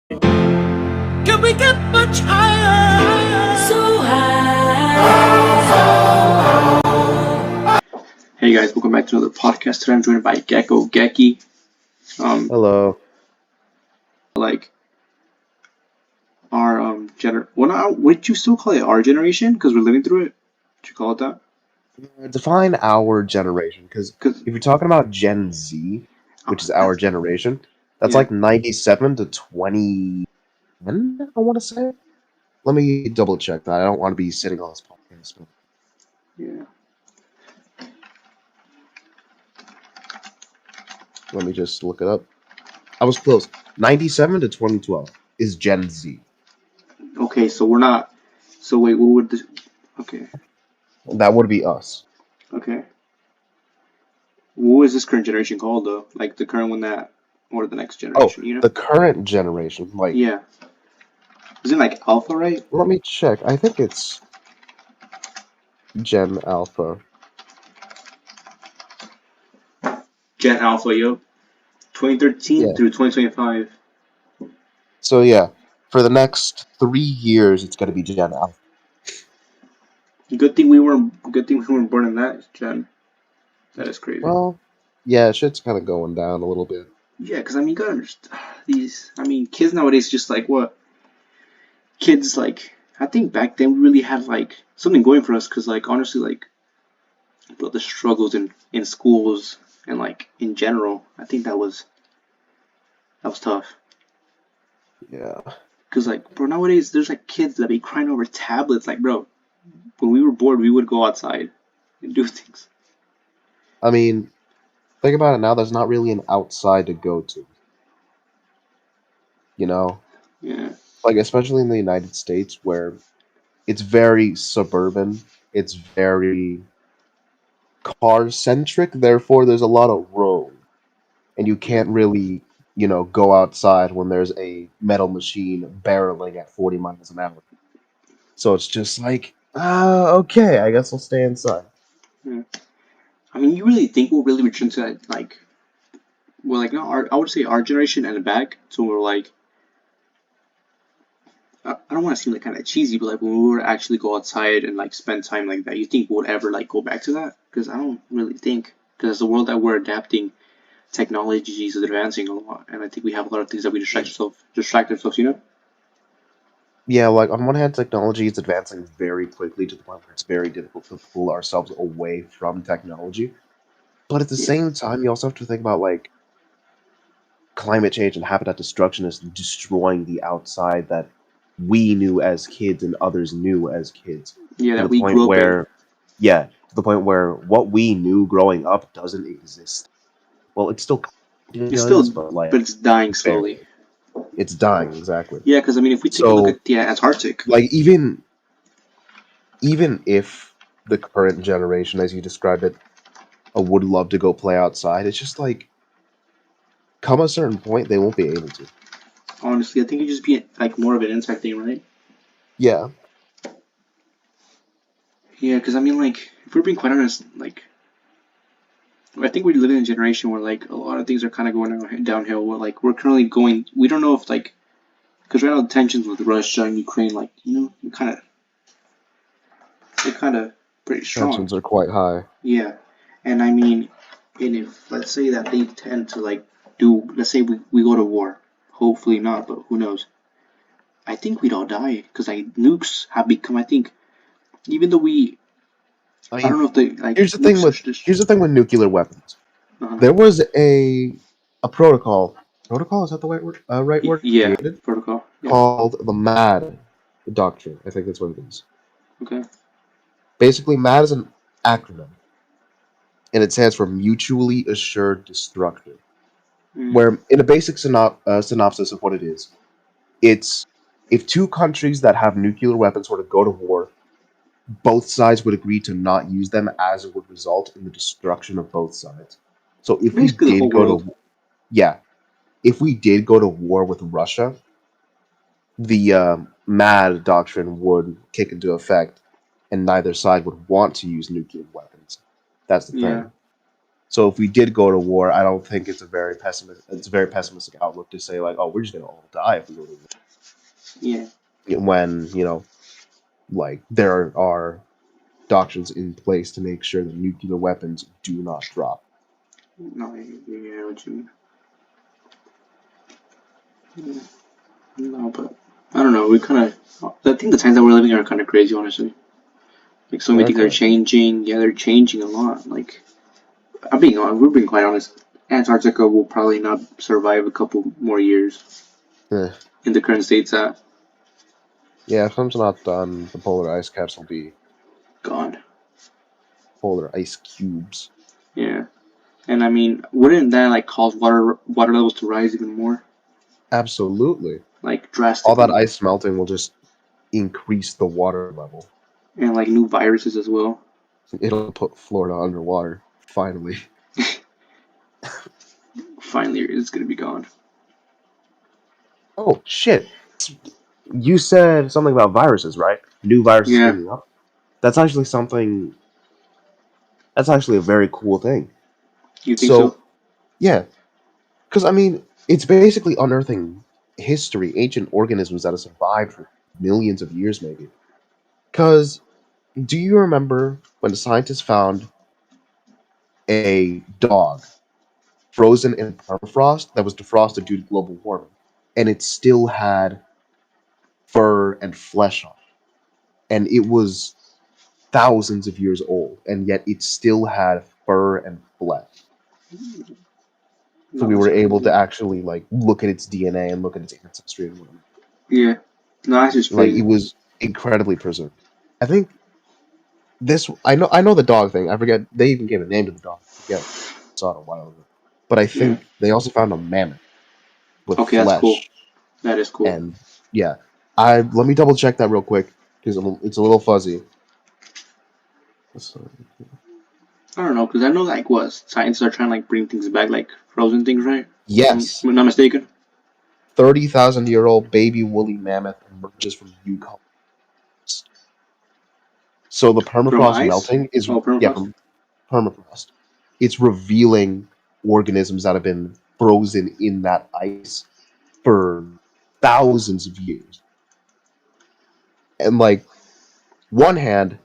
Can we get much higher? So high. Hey guys, welcome back to another podcast. Today I'm joined by Gecko Geki. Hello. Like our well, not, would you still call it our generation? Because we're living through it. Would you call it that? Define our generation, because Because if you're talking about Gen Z, which is our that's generation, that's yeah, like 97 to 2010, I want to say. Let me double check that. I don't want to be sitting on this podcast. But yeah. let me just look it up. I was close. 97 to 2012 is Gen Z. Okay, so we're not. So wait, what would this? Okay, That would be us. okay. What is this current generation called though? Like the current one that, or the next Oh, generation? You know? the current generation. Like, Yeah. Is it like Alpha, right? let me check. I think it's Gen Alpha. Gen Alpha, yo. 2013 Yeah. through 2025. So, yeah, for the next 3 years, it's going to be Gen Alpha. Good thing we weren't born in that gen. That is crazy. Well, yeah, shit's kind of going down a little bit. Yeah, because I mean, you gotta understand these. I mean, kids nowadays just like what kids like. I think back then we really had like something going for us because like honestly like bro, the struggles in schools and like in general, I think that was tough. Yeah. Cause like bro, nowadays there's like kids that be crying over tablets. Like bro, when we were bored, we would go outside and do things. I mean, think about it now, there's not really an outside to go to, you know? Yeah, Like, especially in the United States, where it's very suburban, it's very car centric, therefore, there's a lot of road. And you yeah. can't really, go outside when there's a metal machine barreling at 40 miles an hour. So it's just like, okay, I guess I'll stay inside. Yeah. I mean, you really think we'll really return to that, like, well, like, not our, I would say our generation and back, so we're like, I don't want to seem like kind of cheesy, but like when we were actually go outside and like spend time like that, you think we'll ever like go back to that? Because I don't really think, because the world that we're adapting, technology is advancing a lot, and I think we have a lot of things that we distract ourselves, you know? Yeah, like on one hand, technology is advancing very quickly to the point where it's very difficult to pull ourselves away from technology. But at the Yeah, same time, you also have to think about like climate change and habitat destruction is destroying the outside that we knew as kids and others knew as kids. yeah, To that the we point grew up in. where, yeah, to the point where what we knew growing up doesn't exist. Well, it still kind of It's does, still, but but like it's dying slowly. barely. It's dying, exactly. Yeah, because I mean, if we take a look So, at the Antarctic, like, even if the current generation, as you described it, would love to go play outside, it's just like come a certain point they won't be able to. honestly, I think it'd just be like more of an inside thing, right? Yeah, Yeah, because I mean, like, if we're being quite honest, like, I think we live in a generation where like a lot of things are kind of going downhill. Where like we're currently going, we don't know if like because right now the tensions with Russia and Ukraine, like they're kind of pretty strong. tensions are quite high. Yeah, and I mean, and if let's say that they tend to like do, let's say we go to war, hopefully not, but who knows? I think we'd all die because like nukes have become. I think even though I I don't mean, know if they like here's the thing nukes are with just. here's the thing with nuclear weapons. Uh, There was a protocol. Protocol, is that the right word? Right word yeah, created protocol. Yeah. called the MAD doctrine. I think that's what it is. Okay. Basically, MAD is an acronym, and it stands for Mutually Assured Destruction. Mm, Where, in a basic synopsis of what it is, it's if two countries that have nuclear weapons were to go to war, both sides would agree to not use them, as it would result in the destruction of both sides. So if we basically the whole did go world. to, yeah, if we did go to war with Russia, the MAD doctrine would kick into effect, and neither side would want to use nuclear weapons. That's the Yeah. thing. So if we did go to war, I don't think it's a very pessimistic outlook to say like, oh, we're just gonna all die if we go to Yeah. war. When like there are doctrines in place to make sure that nuclear weapons do not drop. No, yeah, what you mean. No, but I don't know. We kind of. I think the times that we're living are kind of crazy, honestly. Like so many They're things are kind of changing. Yeah, they're changing a lot. Like I'm being honest. We're being quite honest. Antarctica will probably not survive a couple more years eh. in the current states at Yeah, if something's not done, the polar ice caps will be gone. polar ice cubes. Yeah, and I mean, wouldn't that like cause water levels to rise even more, Absolutely. like All that drastically, ice melting will just increase the water level. and like new viruses as well? It'll put Florida underwater. Finally. Finally, it's gonna be gone. Oh shit! You said something about viruses, right? New viruses Yeah, springing up. That's actually something. That's actually a very cool thing. you think so? So yeah, because I mean, it's basically unearthing history, ancient organisms that have survived for millions of years, maybe. Because do you remember when the scientists found a dog frozen in permafrost that was defrosted due to global warming, and it still had fur and flesh on it, and it was thousands of years old, and yet it still had fur and flesh. So No, we that's were able to crazy. actually like look at its DNA and look at its ancestry and whatnot. Yeah, no, that's just Like it crazy. was incredibly preserved. I think I know the dog thing. I forget they even gave a name to the dog. I forget. I saw it a while ago. But I Yeah. think they also found a mammoth with Okay, that's cool. flesh. That is cool. And yeah, I let me double check that real quick because it's a little fuzzy. So, I don't know, because I know like what scientists are trying to like bring things back, like frozen things, right? yes, I'm not mistaken. 30,000-year-old baby woolly mammoth emerges from Yukon. So the From permafrost ice? melting is Oh, yeah permafrost. from permafrost. It's revealing organisms that have been frozen in that ice for thousands of years. And like one hand,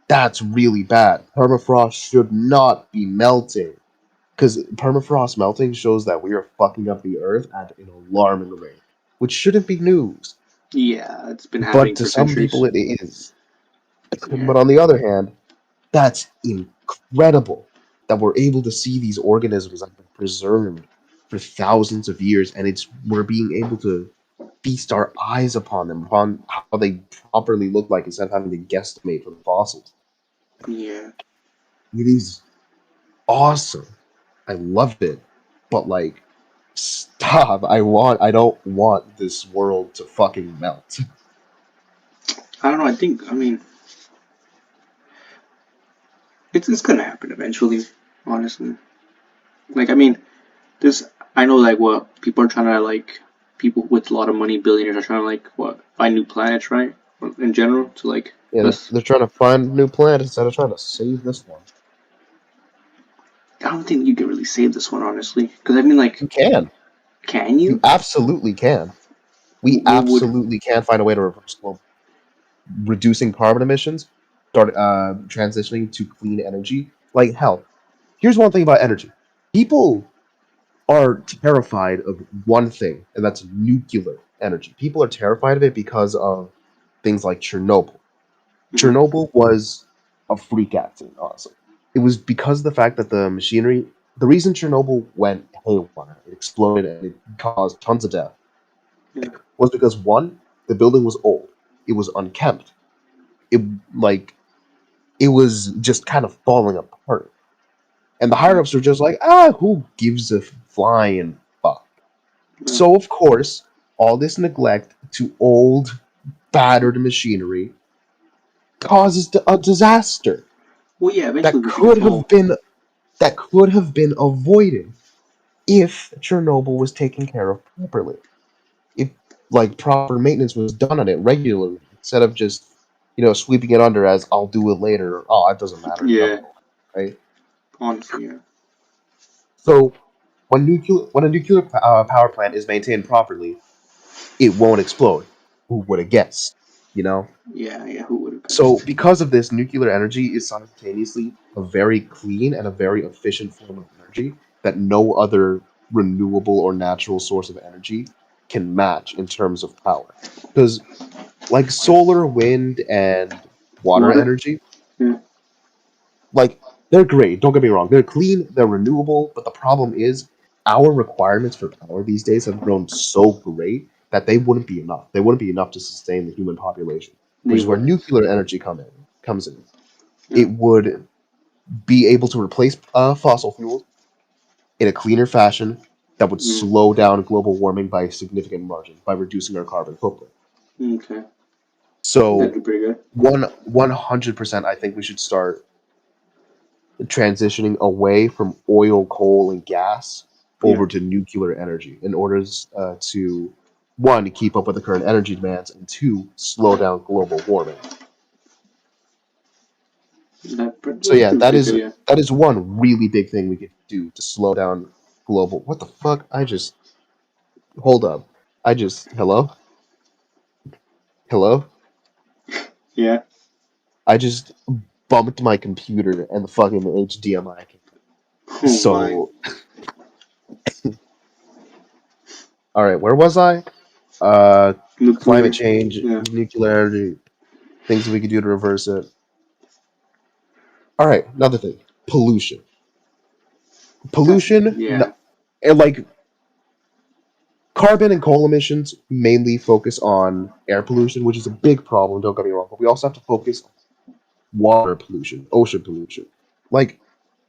that's really bad. Permafrost should not be melting because permafrost melting shows that we are fucking up the earth at an alarming rate, which shouldn't be news. Yeah, it's been But happening to for some people, centuries. it is. Yeah, But on the other hand, that's incredible that we're able to see these organisms that have been preserved for thousands of years, and we're being able to feast our eyes upon them, upon how they properly look like, instead of having to guesstimate from fossils. yeah. It is awesome. I love it, but like, stop! I don't want this world to fucking melt. I don't know. I mean, it's gonna happen eventually. Honestly, like, I mean, this. I know, like, what people are trying to like. People with a lot of money, billionaires, are trying to like what find new planets, right? In general, to like Yeah, us. they're trying to find a new planet instead of trying to save this one. I don't think you can really save this one, honestly. Because I mean, like, You can. can You you? absolutely can. We What would? absolutely can find a way to reverse global reducing carbon emissions, start transitioning to clean energy. Like hell, here's one thing about energy: people are terrified of one thing, and that's nuclear energy. People are terrified of it because of things like Chernobyl. Mhm. Chernobyl was a freak accident, honestly. It was because of the fact that the machinery, the reason Chernobyl went haywire, it exploded and it caused tons of death, Yeah. was because one, the building was old, it was unkempt, it like it was just kind of falling apart, and the higher Yeah. ups were just like, ah, who gives a flying fuck? Yeah. So of course, all this neglect to old, battered machinery causes a disaster Well, yeah. Eventually, that this is gonna could have fall. been that could have been avoided if Chernobyl was taken care of properly. If like proper maintenance was done on it regularly, instead of just sweeping it under as I'll do it later. Or, oh, it doesn't matter. It's Yeah. nothing, right? Honestly, yeah. So when a nuclear power plant is maintained properly, it won't explode. Who would have guessed? You know. Yeah, yeah. Who would have So guessed? because of this, nuclear energy is simultaneously a very clean and a very efficient form of energy that no other renewable or natural source of energy can match in terms of power. Because like solar, wind, and water Water. energy, Yeah. like they're great. Don't get me wrong; they're clean, they're renewable. But the problem is, our requirements for power these days have grown so great that they wouldn't be enough. They wouldn't be enough to sustain the human population, They which is where wouldn't. nuclear energy comes in. Yeah. It would be able to replace fossil fuels in a cleaner fashion that would Mm. slow down global warming by a significant margin by reducing our carbon footprint. Okay. That'd So be pretty good. 100%, I think we should start transitioning away from oil, coal, and gas Yeah. over to nuclear energy in order to one keep up with the current energy demands and two slow down global warming. So That's yeah, pretty good. Yeah. that is one really big thing we could do to slow down global. What the fuck? I just hold up. I just hello. Yeah. I just bumped my computer and the fucking HDMI came. Oh my. So all right, where was I? Uh, Climate Nuclear. change, Yeah. nuclear energy, things we could do to reverse it. All right, another thing, pollution. Pollution, Yeah. and like carbon and coal emissions mainly focus on air pollution, which is a big problem. Don't get me wrong, but we also have to focus on water pollution, ocean pollution. Like,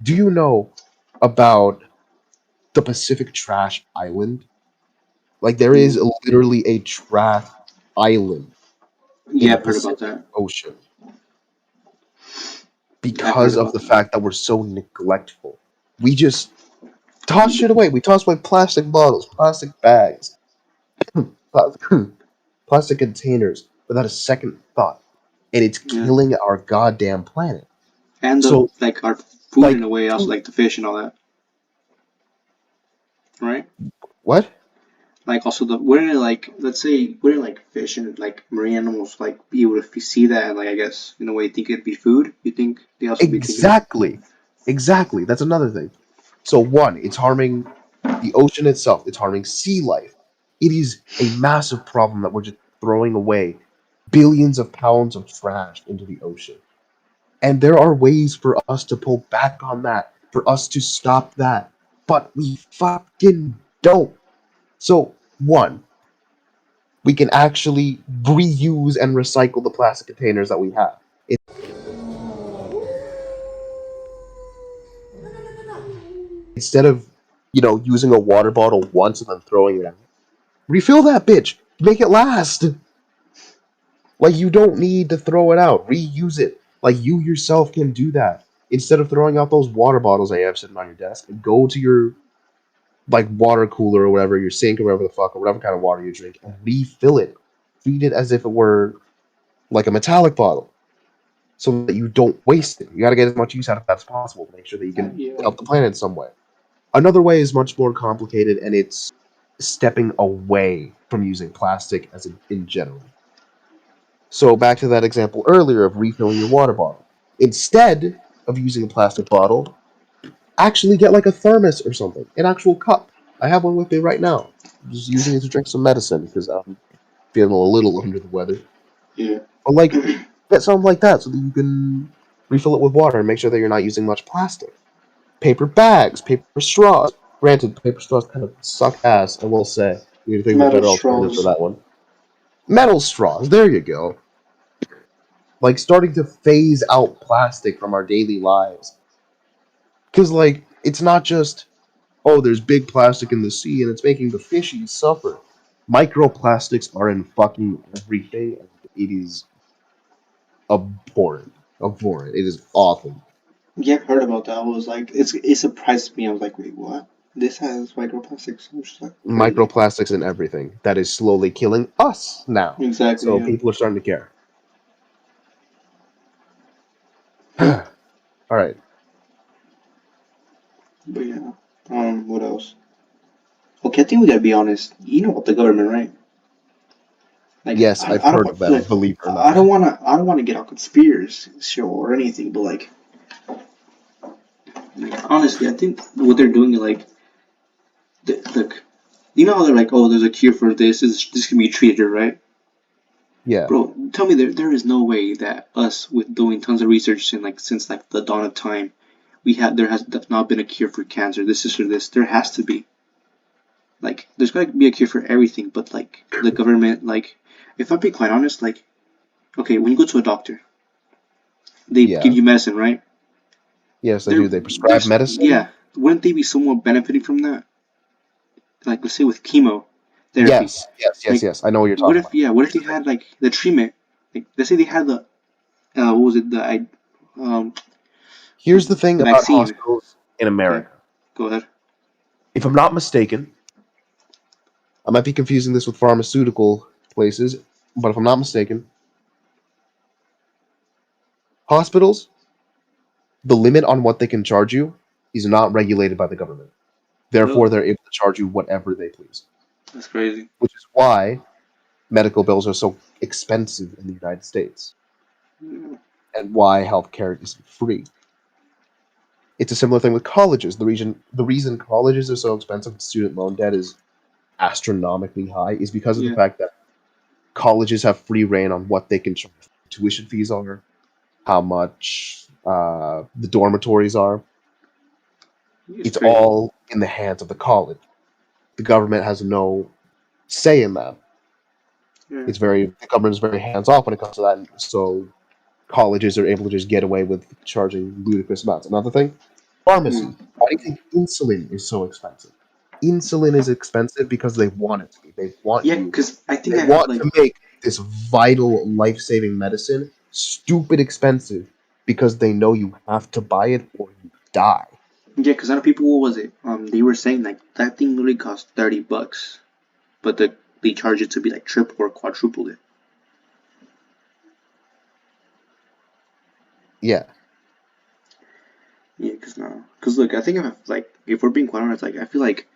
do you know about the Pacific Trash Island? Like, there is Mm. literally a trash island in Yeah, the I've heard about Pacific that. Ocean I've heard because of about the that. fact that we're so neglectful. We just toss shit away. We toss away plastic bottles, plastic bags, plastic, plastic containers without a second thought. And it's Yeah. killing our goddamn planet. And the So, like our food in like, a way, also to like the fish and all that, right? what? Like also the wouldn't it like let's say wouldn't like fish and like marine animals like be able to see that and like I guess in a way think it'd be food? You think they also be thinking that? Exactly. Exactly. That's another thing. So, one, it's harming the ocean itself, it's harming sea life. It is a massive problem that we're just throwing away billions of pounds of trash into the ocean. And there are ways for us to pull back on that, for us to stop that. But we fucking don't. So, one, we can actually reuse and recycle the plastic containers that we have. Instead of, using a water bottle once and then throwing it out, refill that bitch. Make it last. Like, you don't need to throw it out. Reuse it. Like, you yourself can do that. Instead of throwing out those water bottles that you have sitting on your desk, go to your like water cooler or whatever, your sink or whatever the fuck, or whatever kind of water you drink, and refill it. Treat it as if it were like a metallic bottle, so that you don't waste it. You got to get as much use out of that as possible to make sure that you can Yeah. help the planet in some way. Another way is much more complicated, and it's stepping away from using plastic as in general. So back to that example earlier of refilling your water bottle. Instead of using a plastic bottle, actually get like a thermos or something, an actual cup. I have one with me right now. I'm just using it to drink some medicine because I'm feeling a little under the weather. Yeah. But like, get something like that so that you can refill it with water and make sure that you're not using much plastic. Paper bags, paper straws. Granted, paper straws kind of suck ass, I will say. You need to think of a Metal better alternative for straws. that one. Metal straws, there you go. Like, starting to phase out plastic from our daily lives. Because, like, it's not just, oh, there's big plastic in the sea and it's making the fishies suffer. Microplastics are in fucking everything, and it is abhorrent. Abhorrent. It is awful. Yeah, I've heard about that. I was like, it surprised me. I was like, wait, what? This has microplastics, which is like crazy. Microplastics in everything. That is slowly killing us now. Exactly. So Yeah. people are starting to care. All right. But yeah. What else? Okay, I think we gotta be honest. You know about the government, right? Like, Yes, I've I don't heard want, of them, like, believe it or not. I don't wanna get on conspiracy show or anything, but like, honestly, I think what they're doing is like, look, you know how they're like, oh, there's a cure for this. This can be treated, right? Yeah, Bro, tell me there is no way that us with doing tons of research and like since like the dawn of time, there has not been a cure for cancer. This is for this. There has to be. Like, there's gotta be a cure for everything, but like the government, like, if I'm being quite honest, like, okay, when you go to a doctor, they give yeah. you medicine, right? Yes, I do. They prescribe medicine. Yeah, wouldn't they be somewhat benefiting from that? Like, let's say with chemo therapy, Yes, yes, yes, like, yes. I know what you're talking about. what if Here's they the thing. had like the treatment, like, let's say they had the, what was it, um, Here's the thing the about vaccine. hospitals in Okay, America. go ahead. If I'm not mistaken, I might be confusing this with pharmaceutical places, but if I'm not mistaken, hospitals, the limit on what they can charge you is not regulated by the government. Therefore, Really? they're able to charge you whatever they please, That's crazy. which is why medical bills are so expensive in the United States Yeah. and why healthcare isn't free. It's a similar thing with colleges. The reason colleges are so expensive and student loan debt is astronomically high is because of the Yeah. fact that colleges have free reign on what they can charge. Tuition fees are, how much the dormitories are. It's It's crazy. all in the hands of the college. The government has no say in that. Yeah. The government is very hands off when it comes to that. So colleges are able to just get away with charging ludicrous amounts. Another thing, Hmm. pharmacy. Why do you think insulin is so expensive? Insulin is expensive because they want it to be. Yeah, because I think They I heard want like, to make this vital life-saving medicine stupid expensive because they know you have to buy it or you die. yeah, because I know people, what was it? They were saying like that thing literally cost $30, but they charge it to be like triple or quadruple it. Yeah. Yeah, because no, because look, I think like if we're being quite honest, like I feel like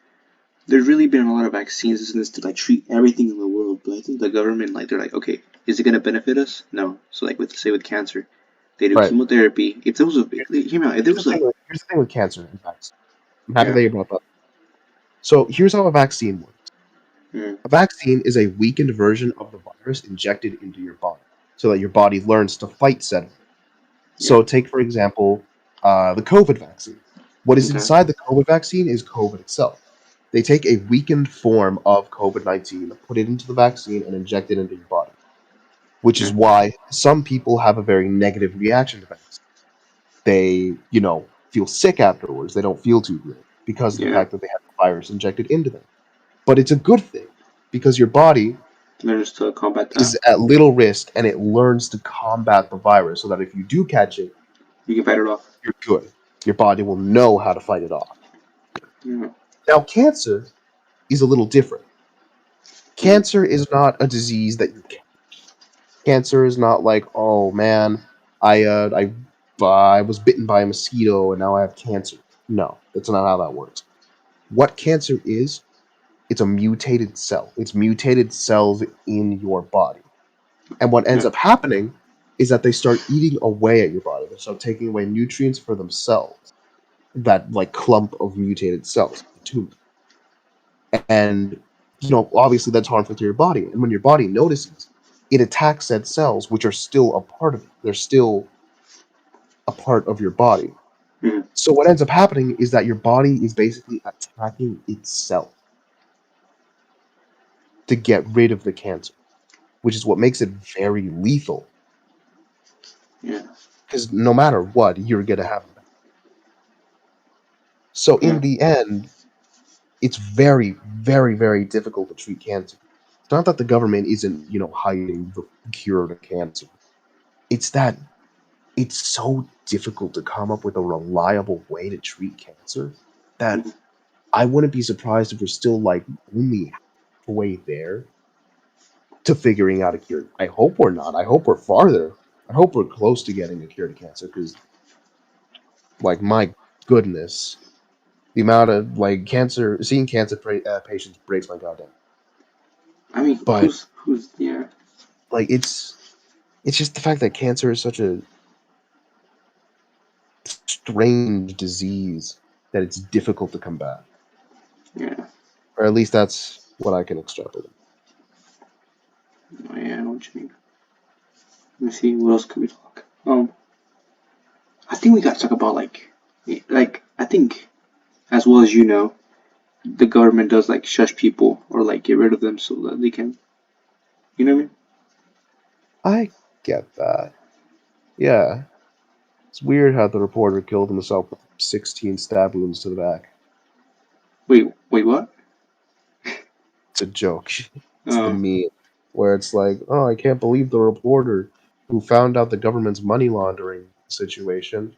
there's really been a lot of vaccines and this to like treat everything in the world, but I think the government like they're like, okay, is it gonna benefit us? No. So like with say with cancer, they do Right. chemotherapy. If there was a hear me out, if there Here's the was thing a with here's the thing with cancer and vaccine. I'm happy yeah, that you brought that up. So here's how a vaccine works. mm, A vaccine is a weakened version of the virus injected into your body so that your body learns to fight said virus. yeah, So take for example the COVID vaccine. What is okay, inside the COVID vaccine is COVID itself. They take a weakened form of COVID-19, put it into the vaccine, and inject it into your body, which is yeah, why some people have a very negative reaction to vaccines. They, feel sick afterwards. They don't feel too good because of the yeah. fact that they had the virus injected into them. But it's a good thing because your body Learns to combat that. is at little risk and it learns to combat the virus so that if you do catch it, You can fight it off. you're good. Your body will know how to fight it off. Yeah, Now, cancer is a little different. mm, Cancer is not a disease that you can. Cancer is not like, oh man, I was bitten by a mosquito and now I have cancer. No, that's not how that works. What cancer is, it's a mutated cell. It's mutated cells in your body. And what ends yeah, up happening is that they start eating away at your body. They start taking away nutrients for themselves. That like clump of mutated cells, the tumor. And obviously that's harmful to your body. And when your body notices, it attacks said cells, which are still a part of it. They're still a part of your body. mm, So what ends up happening is that your body is basically attacking itself to get rid of the cancer, which is what makes it very lethal. yeah, Because no matter what, you're gonna have it. So yeah, in the end, it's very, very, very difficult to treat cancer. It's not that the government isn't, hiding the cure to cancer. It's that it's so difficult to come up with a reliable way to treat cancer that mm, I wouldn't be surprised if we're still like only halfway there to figuring out a cure. I hope we're not. I hope we're farther. I hope we're close to getting a cure to cancer because, like, my goodness, The amount of like seeing cancer patients breaks my goddamn. I mean, But who's yeah. like it's just the fact that cancer is such a strange disease that it's difficult to combat, Yeah. or at least that's what I can extrapolate. Oh, yeah, I know what you mean. Let me see, what else could we talk? I think we got to talk about like I think as well as you know, the government does like shush people or like get rid of them so that they can, you know what I mean? I get that. Yeah, it's weird how the reporter killed himself with 16 stab wounds to the back. Wait, what? It's a joke. It's the Oh, meme where it's like, oh, I can't believe the reporter who found out the government's money laundering situation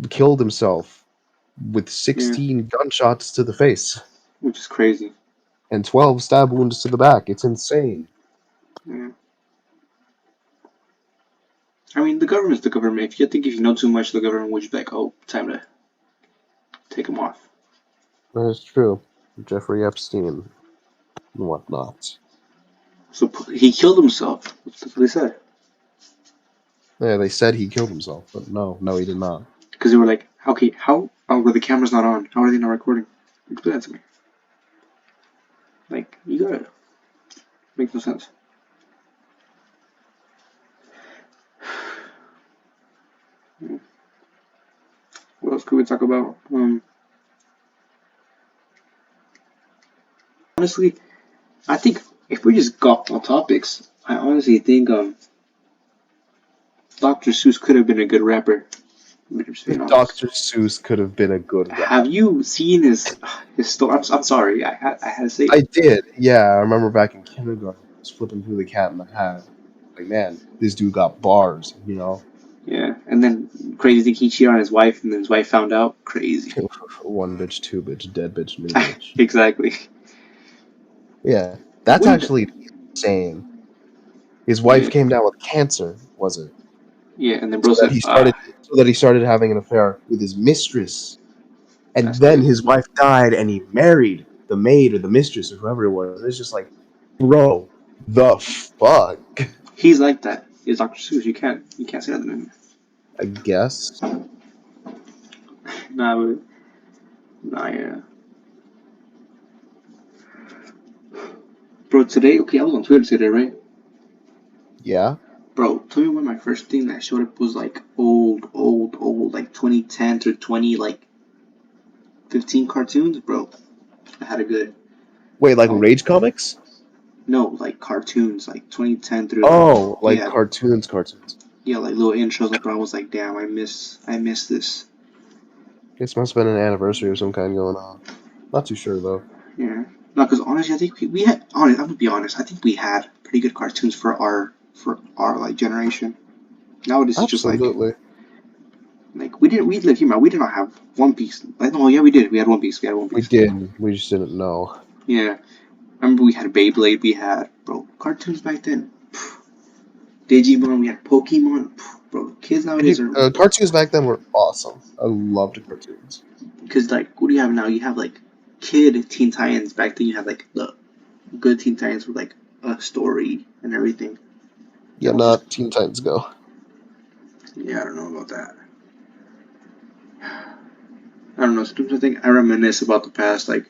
killed himself with yeah, 16 gunshots to the face which is crazy. and 12 stab wounds to the back. It's insane. Yeah. I mean, the government's the government. If you know too much, the government would just be like, oh, time to take them off. That's true. Jeffrey Epstein and whatnot. So he killed himself. That's what they said. Yeah, they said he killed himself, but no, he did not. Because they were like, okay, how? Oh, but the camera's not on. How are they not recording? Explain that to me. Like, you gotta. Makes no sense. What else could we talk about? Honestly, I think if we just got on topics, I honestly think Dr. Seuss could have been a good rapper. I'm just being honest. Dr. Seuss could have been a good Have rapper. you seen his story? I'm sorry, I had to say I it. did, yeah. I remember back in kindergarten, I was flipping through the Cat in the Hat. Like, man, this dude got bars, you know? Yeah, and then crazy thing he cheated on his wife, and then his wife found out. Crazy. One bitch, two bitch, dead bitch, new bitch. Exactly. Yeah, that's What did the, actually insane. His wife yeah, came down with cancer, was it? yeah, and then bro So that said, he started having an affair with his mistress. And that's then crazy. his wife died and he married the maid or the mistress or whoever it was. It's just like, bro, the fuck? He's like that. He's Dr. Seuss. You can't say nothing to him. I guess. Nah, but nah, yeah, bro. Today, okay, I was on Twitter today, right? Yeah. Bro, tell me when my first thing that showed up was like old, like 2010 to 2015 cartoons, bro. I had a good, Wait, like oh, Rage Comics? no, like cartoons, like 2010 through like, Oh, like yeah, cartoons. yeah, like little intros. Like, bro, I was like, damn, I miss this. This must have been an anniversary of some kind going on. Not too sure though. Yeah, no, because honestly, I think we had. Honest, I'm gonna be honest. I think we had pretty good cartoons for our like generation. Nowadays, it's just Absolutely. like we didn't we like you know we did not have One Piece. Like, no, yeah, we did. We had One Piece. We had One We Piece. did. We just didn't know. Yeah, I remember we had Beyblade. We had bro cartoons back then. Digimon. We had Pokemon. Bro, kids nowadays are Cartoons back then were awesome. I loved cartoons. because like what do you have now? You have like kid Teen Titans. Back then, you had like the good Teen Titans with like a story and everything. Yeah, Now it's just not Teen Titans Go. yeah, I don't know about that. I don't know. Sometimes I think I reminisce about the past. Like,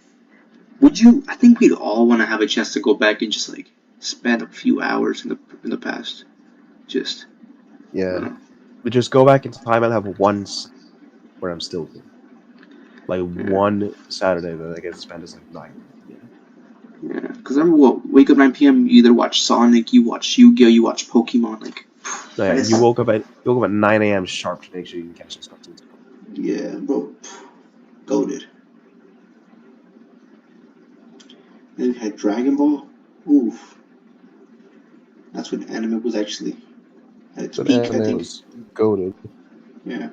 would you? I think we'd all want to have a chance to go back and just like spend a few hours in the past. Just I don't Yeah. know. We just go back in time and have one where I'm still here. Like Yeah, one Saturday that I get to spend is like 9 p.m. yeah. Because I remember what wake up 9 p.m. You either watch Sonic, you watch Yu-Gi-Oh, you watch Pokemon. Like No, I yeah, guess you woke up at 9 a.m. sharp to make sure you can catch those cartoons. yeah, bro. Goaded. Then we had Dragon Ball. Oof, that's when anime was actually at its But peak. I anime think. was goaded. Yeah.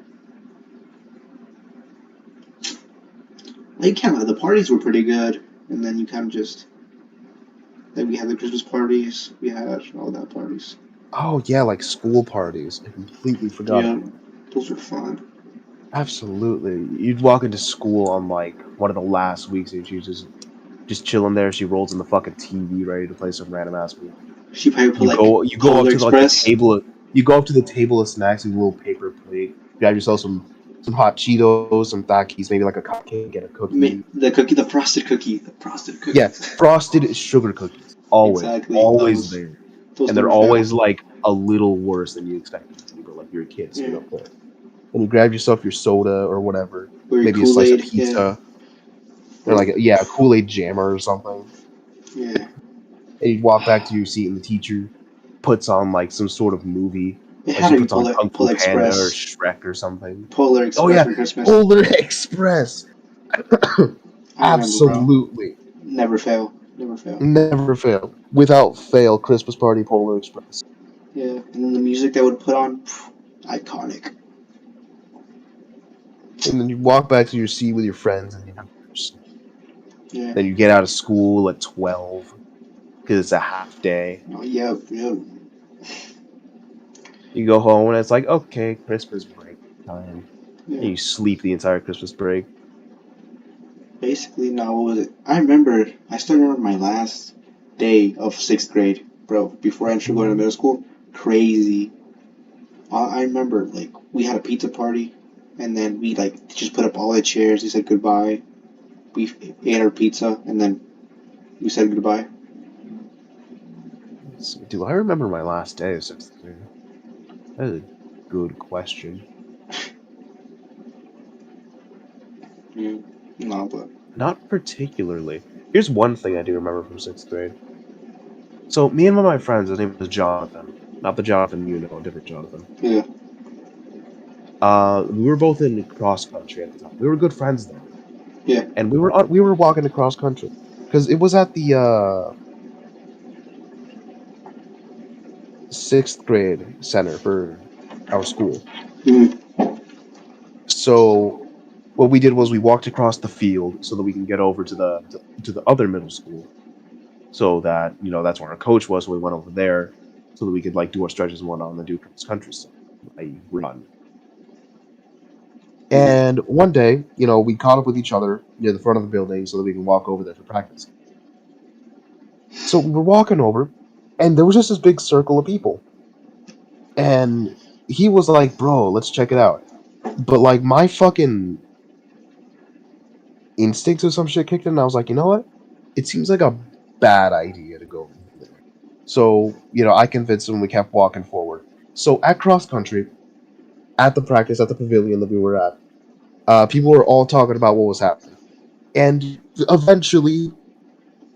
Like, kind of the parties were pretty good, and then you kind of just then we had the Christmas parties. We had all that parties. Oh yeah, like school parties. I completely forgot Yeah, about. those were fun. Absolutely. You'd walk into school on like one of the last weeks and she's just chilling there. She rolls in the fucking TV ready to play some random ass movie. She probably put You like go up Polar to like the Express. table of, you go up to the table of snacks with a little paper plate. Grab yourself some hot Cheetos, some Takis, maybe like a cupcake and a cookie. The frosted cookie, the frosted Yeah, cookies. frosted sugar cookies. Always, Exactly. always Those there. those And they're never fail. always like a little worse than you expect them to be, but like you're a kid, so you Yeah. don't care. And you grab yourself your soda or whatever, Or your maybe a Kool slice of Aid. Yeah. pizza, or Or like yeah, a Kool-Aid jammer or something. yeah. And you walk back to your seat, and the teacher puts on like some sort of movie, It like had she to be puts on Kung Fu Polar Panda or Express. Shrek or something. Polar Oh Express yeah, for Christmas. Polar Express. I remember, bro. Absolutely, Never fail. Never fail. never fail. Without fail, Christmas party Polar Express. Yeah. And then the music they would put on, iconic. And then you walk back to your seat with your friends, and you do your stuff. Yeah. Then you get out of school at 12 because it's a half day. Oh, yeah. Yeah. You go home, and it's like, okay, Christmas break time. Yeah. And you sleep the entire Christmas break. Basically, now what was it? I remember. I still remember my last day of 6th grade, bro. Before I entered going to Mhm. middle school, crazy. I remember like we had a pizza party, and then we like just put up all the chairs. We said goodbye. We ate our pizza, and then we said goodbye. Do I remember my last day of 6th grade? That is a good question. Mm. No, but Not particularly. Here's one thing I do remember from 6th grade. So, me and one of my friends, his name was Jonathan. Not the Jonathan you know, a different Jonathan. yeah, We were both in cross country at the time. We were good friends then. yeah. And we were walking across country. Because it was at the 6th grade center for our school. Mm. So what we did was we walked across the field so that we can get over to the other middle school. So that that's where our coach was. So we went over there so that we could like do our stretches and whatnot and then do cross country stuff. I run. Yeah. And one day, we caught up with each other near the front of the building so that we can walk over there for practice. So we were walking over, and there was just this big circle of people. And he was like, "Bro, let's check it out." But like my fucking instincts or some shit kicked in, and I was like, you know what? It seems like a bad idea to go over there. So, I convinced him. We kept walking forward. So at cross country, at the practice at the pavilion that we were at, people were all talking about what was happening, and eventually,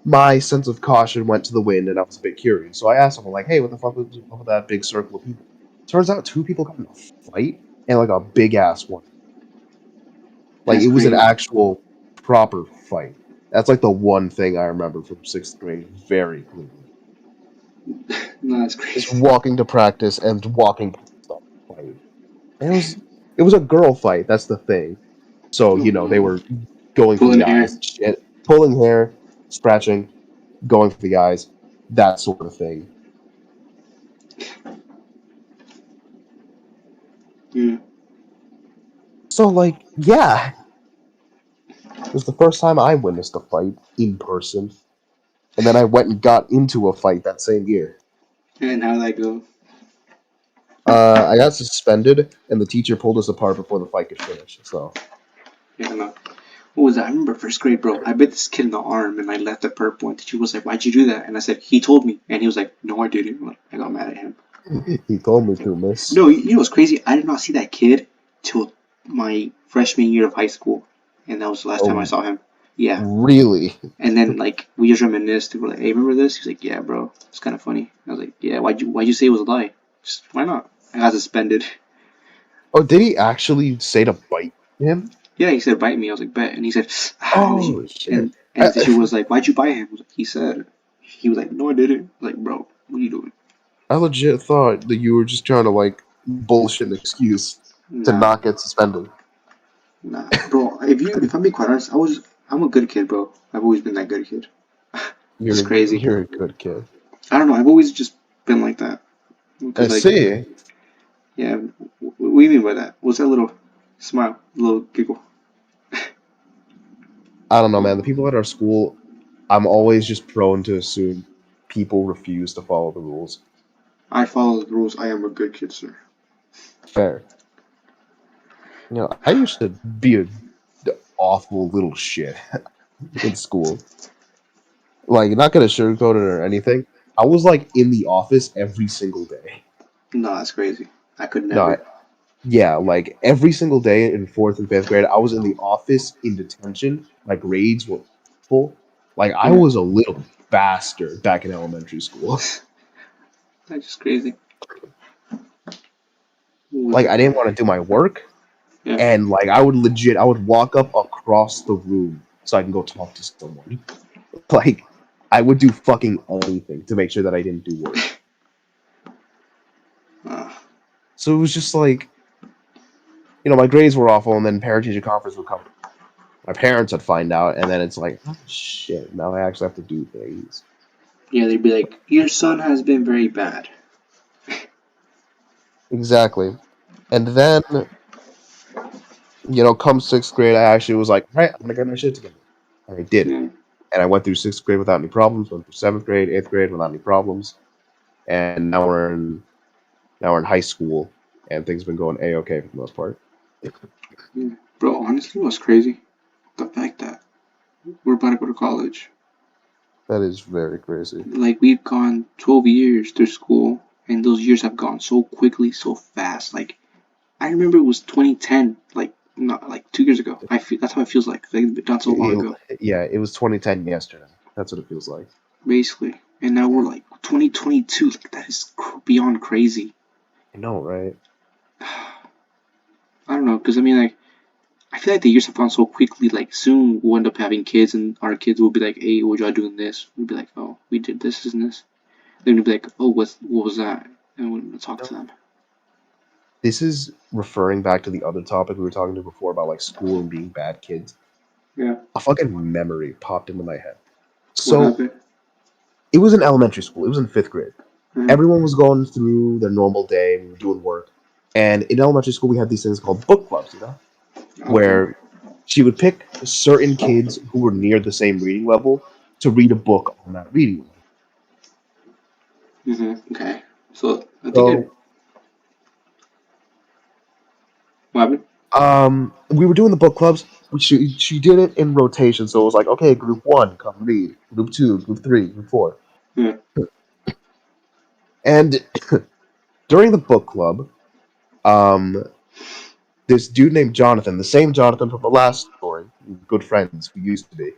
my sense of caution went to the wind, and I was a bit curious. So I asked someone like, "Hey, what the fuck was up with that big circle of people?" Turns out two people got in a fight, and like a big ass one. Like That's it was an crazy. actual proper fight. That's like the one thing I remember from 6th grade very clearly. No, that's Just crazy. walking to practice and walking past the fight. And it was a girl fight, that's the thing. So, Oh they no. were going for Pulling the hair. eyes, shit, pulling hair, scratching, going for the eyes, that sort of thing. Mm. So like, yeah. It was the first time I witnessed a fight in person. And then I went and got into a fight that same year. And how that go? I got suspended, and the teacher pulled us apart before the fight could finish. So, Yeah, no. What was that? I remember 1st grade, bro. I bit this kid in the arm, and I left it purple. And the teacher was like, "Why'd you do that?" And I said, "He told me." And he was like, "No, I didn't." I got mad at him. he told me to, miss. No, you know what's crazy? I did not see that kid till my freshman year of high school, and that was the last time I Oh, saw him. Yeah. really? And then like we just reminisced. We were like, "Hey, remember this?" He's like, "Yeah, bro. It's kind of funny." I was like, "Yeah. Why'd you say it was a lie? Just why not?" I got suspended. Oh, did he actually say to bite him? Yeah, he said bite me. I was like, bet. And he said, and Oh, shit. the teacher was like, "Why'd you bite him?" I was like, he said, he was like, "No, I didn't." I was like, bro, what are you doing? I legit thought that you were just trying to, like, bullshit an excuse to Nah, not get suspended. nah, bro. If I'm being quite honest, I'm a good kid, bro. I've always been that good kid. It's crazy. You're a good kid. I don't know. I've always just been like that. I Because like, see. yeah. What do you mean by that? What's that little? Smile, little giggle. I don't know, man. The people at our school, I'm always just prone to assume people refuse to follow the rules. I follow the rules. I am a good kid, sir. Fair. I used to be a awful little shit in school. Like, not gonna sugarcoat it or anything. I was like in the office every single day. No, that's crazy. I could No, never. yeah, like every single day in fourth and fifth grade, I was in the office in detention. My grades were full. Like I Yeah, was a little bastard back in elementary school. that's just crazy. What was Like I that? didn't want to do my work, Yeah. and like I would walk up across the room so I can go talk to someone. Like I would do fucking anything to make sure that I didn't do work. Uh, So it was just like, my grades were awful, and then parent teacher conference would come. My parents would find out, and then it's like, oh shit, now I actually have to do things. yeah, they'd be like, "Your son has been very bad." Exactly. And then, come sixth grade, I actually was like, right, I'm gonna get my shit together. And I did. Yeah. And I went through sixth grade without any problems, went through seventh grade, eighth grade without any problems. And now we're in high school, and things have been going A-okay for the most part. Yeah. Bro, honestly, what's crazy? The fact that we're about to go to college. That is very crazy. Like, we've gone 12 years through school, and those years have gone so quickly, so fast. Like, I remember it was 2010, like, not like 2 years ago. I feel that's how it feels like. Like, not so long ago, Yeah, it was 2010 yesterday. That's what it feels like. basically. And now we're like 2022. Like, that is beyond crazy. I know, right? I don't know, because I mean, like, I feel like the years have gone so quickly. Like, soon we'll end up having kids, and our kids will be like, "Hey, what y'all doing this?" We'll be like, "Oh, we did this and this." Then we'll be like, "Oh, what was that?" And we'll talk to them. This is referring back to the other topic we were talking to before about like school and being bad kids. Yeah. A fucking memory popped into my head. What So happened? it was in elementary school. It was in fifth grade. Mhm. Everyone was going through their normal day. We were doing work, and in elementary school we had these things called book clubs. Okay. Where she would pick certain kids who were near the same reading level to read a book on that reading level. Okay. So I think I. So What happened? we were doing the book clubs. She did it in rotation, so it was like, okay, group one, come read. Group two, group three, group four. Yeah. And during the book club, um, this dude named Jonathan, the same Jonathan from the last story, good friends who used to be,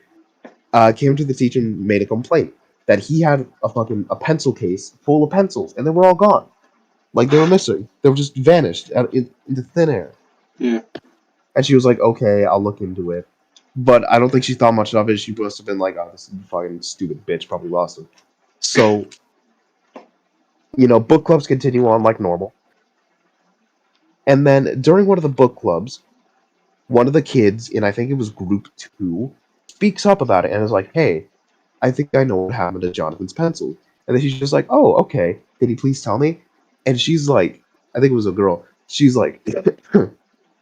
came to the teacher and made a complaint that he had a pencil case full of pencils, and they were all gone, like they were missing. They were just vanished into thin air. Yeah. And she was like, "Okay, I'll look into it." But I don't think she thought much of it. She must have been like, "Oh, this fucking stupid bitch probably lost them." So, book clubs continue on like normal. And then during one of the book clubs, one of the kids in I think it was group two speaks up about it and is like, "Hey, I think I know what happened to Jonathan's pencil." And then she's just like, "Oh, okay. Can you please tell me?" And she's like, I think it was a girl. She's like,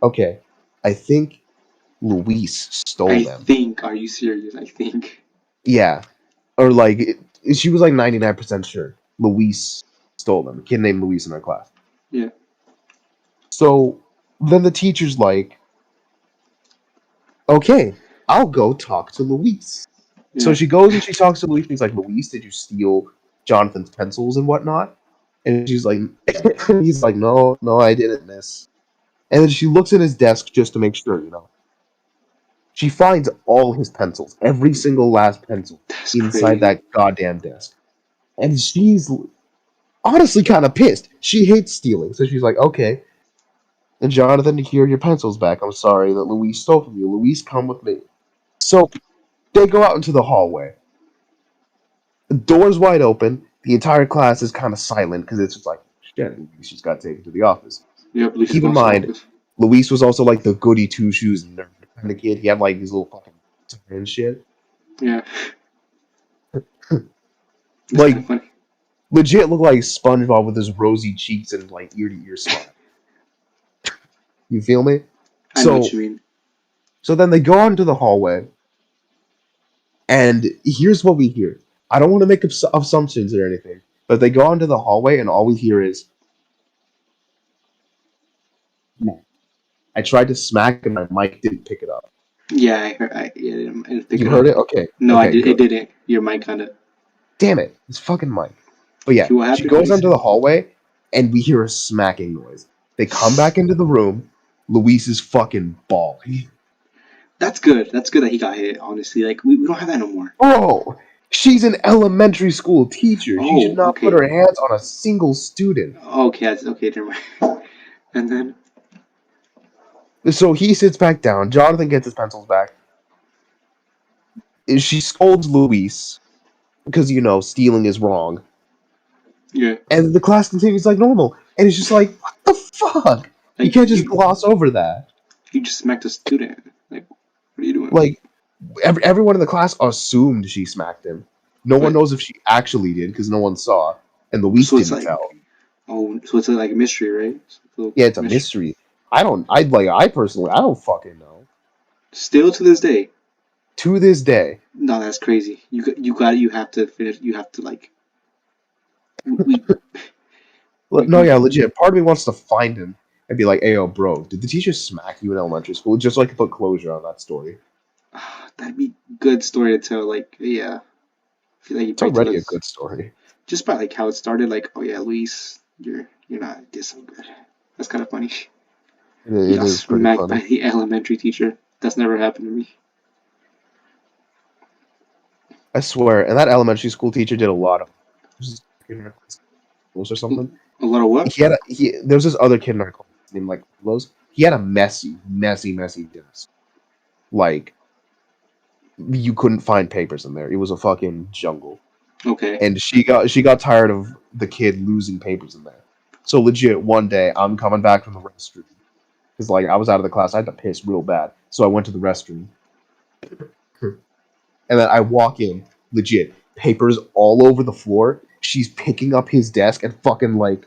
"Okay, I think Luis stole I them." think. Are you serious? I think. Yeah, or like she was like 99% sure Luis stole them. A kid named Luis in our class. Yeah. So then the teacher's like, "Okay, I'll go talk to Luis." So Yeah. she goes and she talks to Luis. And he's like, "Luis, did you steal Jonathan's pencils and whatnot?" And she's like, "He's like, no, no, I didn't, miss." And then she looks at his desk just to make sure. She finds all his pencils, every single last pencil, That's inside crazy. that goddamn desk. And she's honestly kind of pissed. She hates stealing, so she's like, "Okay, and Jonathan, here are your pencils back. I'm sorry that Luis stole from you. Luis, come with me." So they go out into the hallway. The door's wide open. The entire class is kind of silent because it's just like, shit, Luis just got taken to the office. Yep. Luis is Keep in going to the mind, office. Luis was also like the goody two shoes nerd kind of kid. He had like these little fucking tie and shit. Yeah. It's kind of Like, funny. legit looked like SpongeBob with his rosy cheeks and like ear to ear smile. You feel me? I know what So you mean. so then they go out into the hallway, and here's what we hear. I don't want to make assumptions or anything, but they go out into the hallway, and all we hear is, I tried to smack, and my mic didn't pick it up. Yeah, I heard. Yeah, I didn't pick You it heard up. it? Okay. No, I Okay, did. It good. didn't. Your mic kind of. Damn it. It's fucking mic. But yeah, Okay, what she happened? What goes you into said? the hallway, and we hear a smacking noise. They come back into the room. Luis is fucking bawling. That's good. That's good that he got hit. Honestly, like we don't have that no more. Bro, she's an elementary school teacher. She should Oh, not put okay. her hands on a single student. Okay, that's okay. Never mind. And then So he sits back down. Jonathan gets his pencils back. She scolds Luis because, stealing is wrong. yeah, And the class continues like normal. And it's just like, what the fuck? You like can't just gloss over that. you just smacked a student. Like, what are you doing? Like, everyone in the class assumed she smacked him. No one But knows if she actually did because no one saw. And Luis so it's didn't like, tell. oh, so it's like a mystery, right? It's a little Yeah, it's a mystery. mystery. I personally, I don't fucking know. Still to this day, To this day. no, that's crazy. You have to finish. You have to like we we No, go. yeah, legit. Part of me wants to find him and be like, "Hey, yo, bro, did the teacher smack you in elementary school?" Just so I can put closure on that story. That'd be good story to tell. Like, yeah, I feel like you It's probably tell already a us good story. just by like how it started. Like, oh yeah, Luis, you're not did so good. That's kind of funny. He It got is pretty smacked by funny. the elementary teacher. That's never happened to me. I swear. And that elementary school teacher did a lot of or something. A lot of what? There was this other kid in our class named like Carlos. He had a messy, messy, messy desk. Like you couldn't find papers in there. It was a fucking jungle. Okay. And she got tired of the kid losing papers in there. So legit, one day I'm coming back from the restroom because like I was out of the class, I had to piss real bad, so I went to the restroom, and then I walk in, legit papers all over the floor. She's picking up his desk and fucking like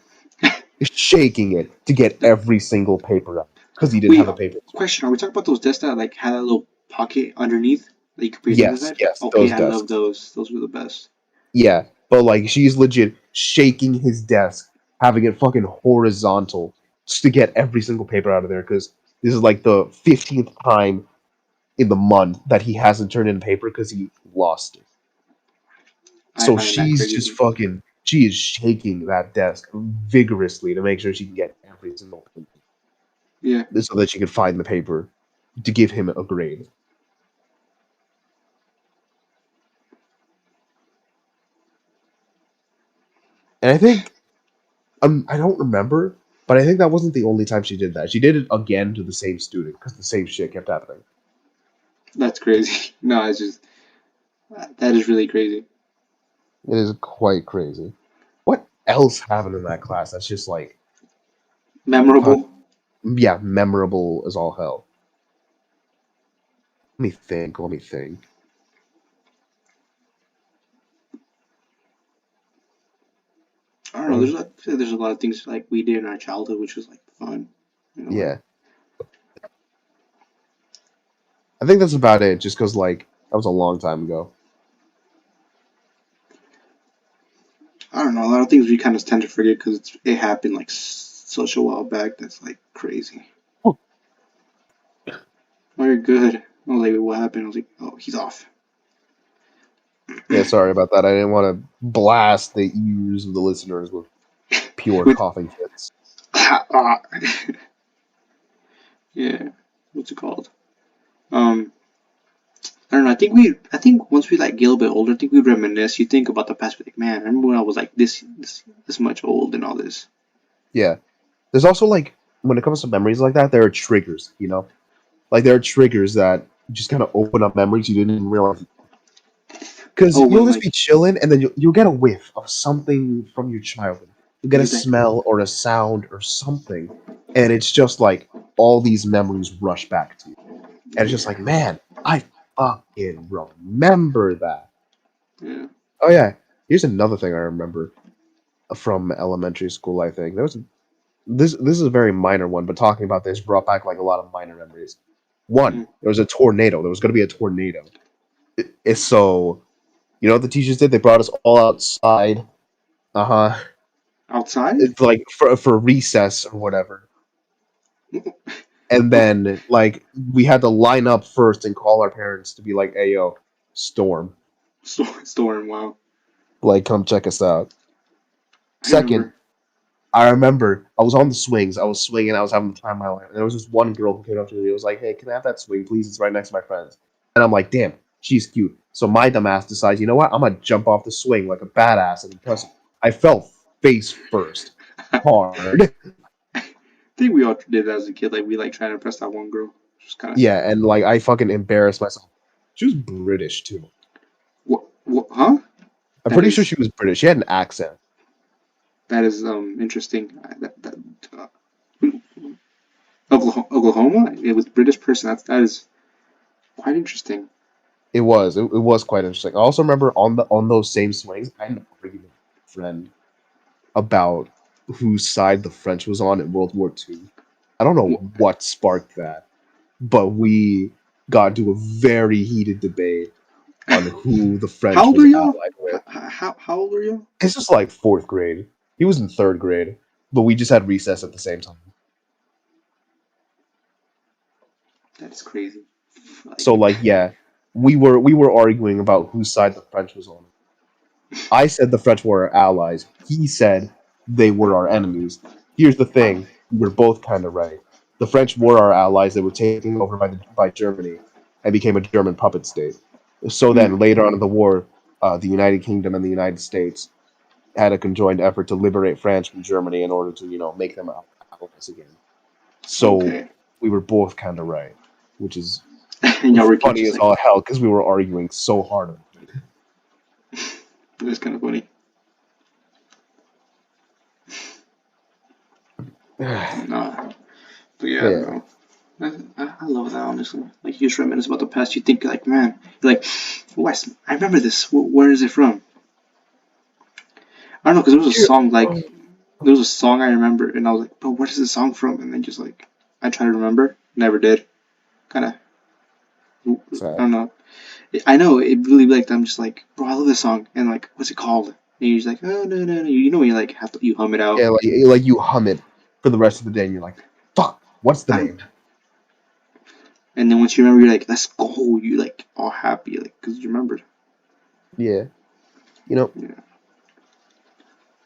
shaking it to get every single paper out because he didn't Wait, have a paper. question. Are we talking about those desks that like had a little pocket underneath that you could put your things Yes, inside? yes, Okay, those I love desks. those. Those were the best. Yeah, but like she's legit shaking his desk, having it fucking horizontal just to get every single paper out of there because this is like the 15th time in the month that he hasn't turned in paper because he lost it. I So find that she's just crazy. fucking she is shaking that desk vigorously to make sure she can get every single Yeah, paper so that she can find the paper to give him a grade. And I think I don't remember, but I think that wasn't the only time she did that. She did it again to the same student because the same shit kept happening. that's crazy. No, it's just that is really crazy. It is quite crazy. What else happened in that class that's just like, Memorable. yeah, memorable as all hell? Let me think. Let me think. I don't know. Uh, There's a lot of things like we did in our childhood, which was like fun in a way. yeah, I think that's about it. Just because like that was a long time ago. I don't know. A lot of things we kind of tend to forget because it happened like such a while back. That's like crazy. Oh. Oh, you're good. I was like, what happened? I was like, oh, he's off. Yeah, sorry about that. I didn't want to blast the ears of the listeners with pure With coughing fits. yeah, what's it called? Um, I don't know. I think once we like get a little bit older, I think we reminisce. You think about the past, like, man, I remember when I was like this much old and all this. Yeah, there's also like when it comes to memories like that, there are triggers. Like there are triggers that just kind of open up memories you didn't even realize. Because Oh, you'll when just like be chilling, and then you'll get a whiff of something from your childhood. You'll get a exactly. smell or a sound or something, and it's just like all these memories rush back to you. And it's just Yeah, like, man, I fucking remember that. yeah. Oh yeah, here's another thing I remember from elementary school. I think there was this is a very minor one, but talking about this brought back like a lot of minor memories. One, Mm. there was a tornado. There was going to be a tornado. So you know what the teachers did? They brought us all outside. Uh huh. Outside? It's like for recess or whatever. And then like we had to line up first and call our parents to be like, "Hey yo, storm, Storm. Wow. like come check us out." I Second, remember. I remember I was on the swings. I was swinging. I was having the time of my life. And there was this one girl who came up to me. It was like, "Hey, can I have that swing, please? It's right next to my friends." And I'm like, "Damn, she's cute." So my dumbass decides, you know what? I'm gonna jump off the swing like a badass and impress her. I fell face first, I hard. think we all did that as a kid. Like we like trying to impress that one girl. Just kind of. Yeah, and like I fucking embarrassed myself. She was British too. What? What? Huh? I'm That pretty sure is. she was British. She had an accent. That is interesting. Uh, Oklahoma. It was British person. That is quite interesting. It was quite interesting. I also remember on those same swings, I had an argument with a friend about whose side the French was on in World War II. I don't know what sparked that, but we got into a very heated debate on who the How French old was are y'all? allied with. How old are you? This is like fourth grade. He was in third grade, but we just had recess at the same time. That's crazy. So Like, like yeah, we were arguing about whose side the French was on. I said the French were our allies. He said they were our enemies. Here's the thing: we're both kind of right. The French were our allies. They were taken over by Germany and became a German puppet state. So mm, then, later on in the war, the United Kingdom and the United States had a conjoined effort to liberate France from Germany in order to, make them allies again. So okay. we were both kind of right, which is And y'all were funny just as like, all hell because we were arguing so hard. that's kind of funny. No, but yeah, Yeah. bro. I love that honestly. Like you just reminisce about the past. You think like, man, you're like, West. I remember this. Where is it from? I don't know, because there was a song like there was a song I remember, and I was like, bro, what is this song from? And then just like I try to remember, never did. Kind of, I Sad. don't know. I know it really like I'm just like, bro, I love this song, and like, what's it called? And you're just like, oh no no no, you know when you like have to you hum it out. Yeah, like you hum it for the rest of the day, and you're like, "Fuck, what's the I, name?" and then once you remember, you're like, let's go. You like all happy, like because you remembered. Yeah, you know. Yeah.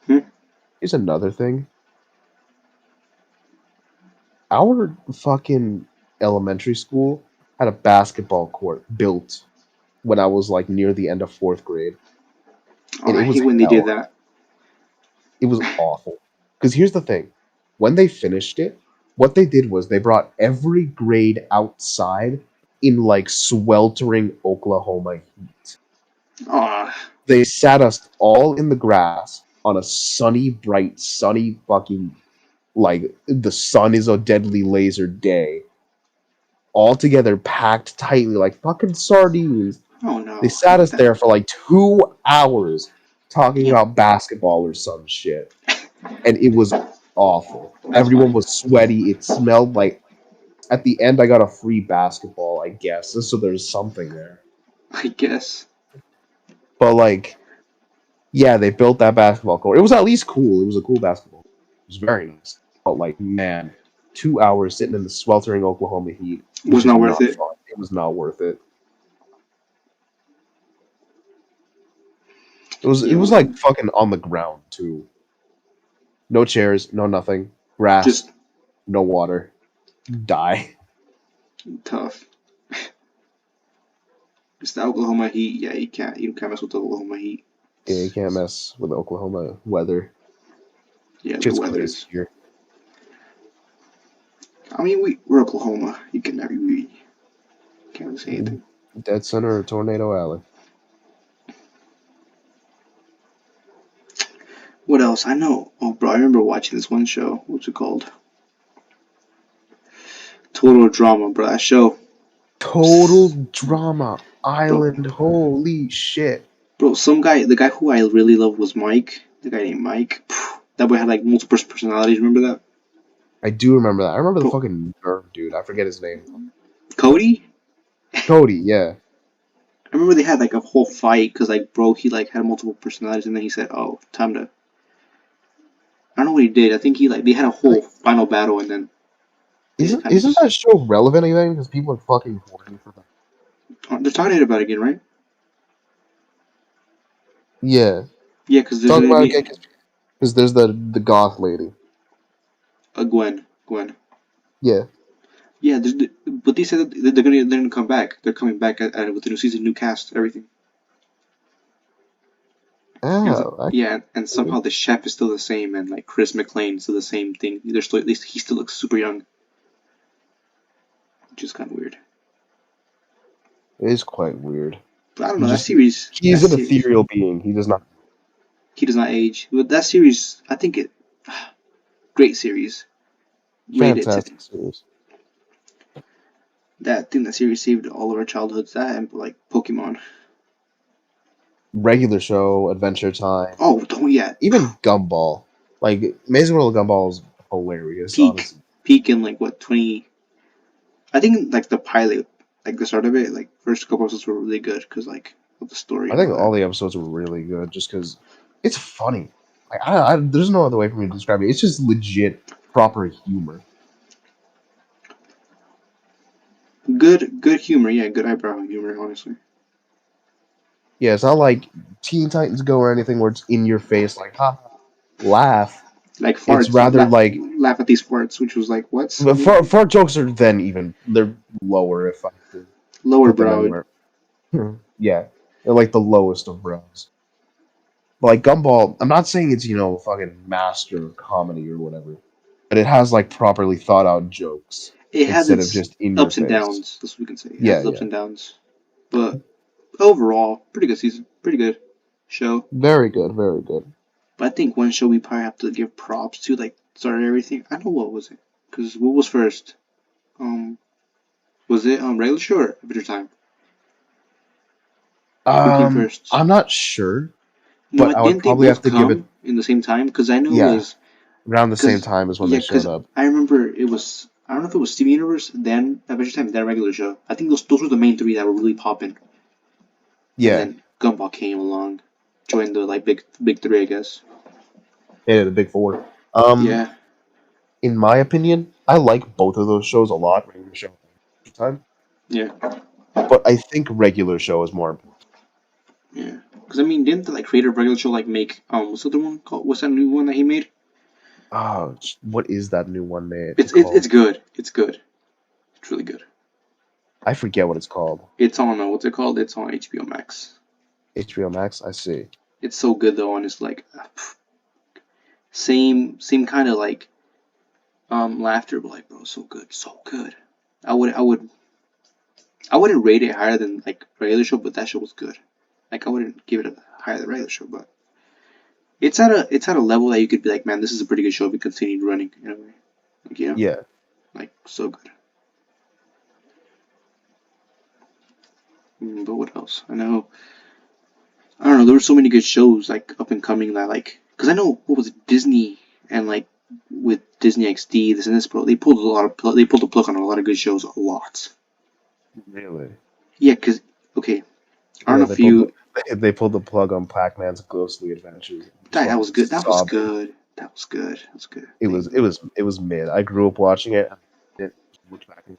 Hmm? Here's another thing. Our fucking elementary school had a basketball court built when I was like near the end of fourth grade, Oh, and I it was hate when they did hell. that. It was awful. Because here's the thing: when they finished it, what they did was they brought every grade outside in like sweltering Oklahoma heat. Oh, They sat us all in the grass on a sunny, bright, sunny fucking like the sun is a deadly laser day, all together packed tightly like fucking sardines. oh They no, sat us that there for like 2 hours talking yeah, about basketball or some shit, and it was awful. that's Everyone funny. was sweaty. It smelled like. At the end, I got a free basketball, I guess, so there's something there. I guess. But like, yeah, they built that basketball court. It was at least cool. It was a cool basketball. It was very nice. But like, man, 2 hours sitting in the sweltering Oklahoma heat was Was just not worth not it. fun. It was not worth it. It was Yo, like fucking on the ground too. No chairs, no nothing. Grass, just no water. Die. tough. It's the Oklahoma Heat. Yeah, you can't mess with the Oklahoma Heat. Yeah, you can't mess with the Oklahoma weather. Yeah, the Shit's weather crazy is. here. I mean, we're Oklahoma. You can never really can't really say anything. Dead center of Tornado Alley. What else? I know. Oh, bro, I remember watching this one show. What's it called? Total Drama, bro. That show, Total Drama bro. Island. Holy shit. Bro, some guy, the guy who I really loved was Mike. The guy named Mike. That boy had like multiple personalities. Remember that? I do remember that. I remember the Bro, fucking nerd dude. I forget his name. Cody. Cody, yeah. I remember they had like a whole fight because like bro, he like had multiple personalities, and then he said, "Oh, time to." I don't know what he did. I think he like they had a I whole think, final battle, and then they isn't kind of isn't just that show relevant again? Because people are fucking horny for that. they're talking about it again, right? Yeah, Yeah, because there's talk gonna about be it because there's the goth lady. a Gwen. Gwen. Yeah. Yeah, but they said that they're gonna come back. They're coming back with the new season, new cast, everything. And Oh, yeah, and somehow the chef is still the same, and like Chris McLean is still the same thing. They're still at least he still looks super young, which is kind of weird. it is quite weird. But I don't He know that just series. That he's an series, ethereal being. He does not. he does not age. But that series, I think it great series. Rated to Fantastic series. that thing. That series saved all of our childhoods. That and like Pokemon. Regular show, Adventure Time, Oh, don't yet. even Gumball. Like Amazing World of Gumball is hilarious, Peak, honestly. peak in like what 20. I think like the pilot, like the start of it, like first couple episodes were really good because like of the story I and all think that. all the episodes were really good, just because it's funny. Like there's no other way for me to describe it. It's just legit, proper humor. Good humor. Yeah, good eyebrow humor. Honestly, Yeah, it's not like Teen Titans Go or anything where it's in your face, like ha, laugh. like It's farts. rather like Laugh at these farts, which was like what's but fart jokes are then even they're lower if I have to lower put them browed. anywhere. Yeah, they're like the lowest of brows. But like Gumball, I'm not saying it's fucking master comedy or whatever, but it has like properly thought out jokes It has instead of its just in your ups and face. downs. That's what we can say. It has Yeah, its ups yeah, and downs, but overall, pretty good season. Pretty good show. very good, very good. But I think one show we probably have to give props to, like started everything. I know what was it? Because what was first? Um, was it regular show or Adventure Time? What came first? I'm not sure, No, but I would didn't they probably have both to give it. come in the same time? Because I know it Yeah, was around the same because time as when they yeah, showed because up. I remember it was I don't know if it was Steven Universe, then Adventure Time, then regular show. I think those were the main three that were really popping, and Yeah, then Gumball came along, joined the like big three, I guess. yeah, the big four. Yeah, In my opinion, I like both of those shows a lot. Regular show, and time, yeah, but I think regular show is more important. yeah. Because I mean, didn't the like creator of regular show like make what's the other one called? What's that new one that he made? Oh, what is that new one It's called? good. It's good. It's really good. I forget what it's called. It's on what's it called? It's on HBO Max. HBO Max. I see. It's so good though, and it's like same kind of like laughter, but like bro, so good, so good. I wouldn't rate it higher than like regular show, but that show was good. Like I wouldn't give it a higher than regular show, but it's at a level that you could be like, man, this is a pretty good show if it continued running in a way. Like Yeah. like so good. But what else? I don't know. There were so many good shows like up and coming that like because I know what was it Disney and like with Disney XD this and this bro they pulled they pulled the plug on a lot of good shows a lot. Really? Yeah, because okay, I don't Yeah, know if you they pulled the plug on Pac-Man's Ghostly Adventures. I was that fucking was good. That was sobbing. good. That was good. That was good. It was mid. I grew up watching it. And it looked back and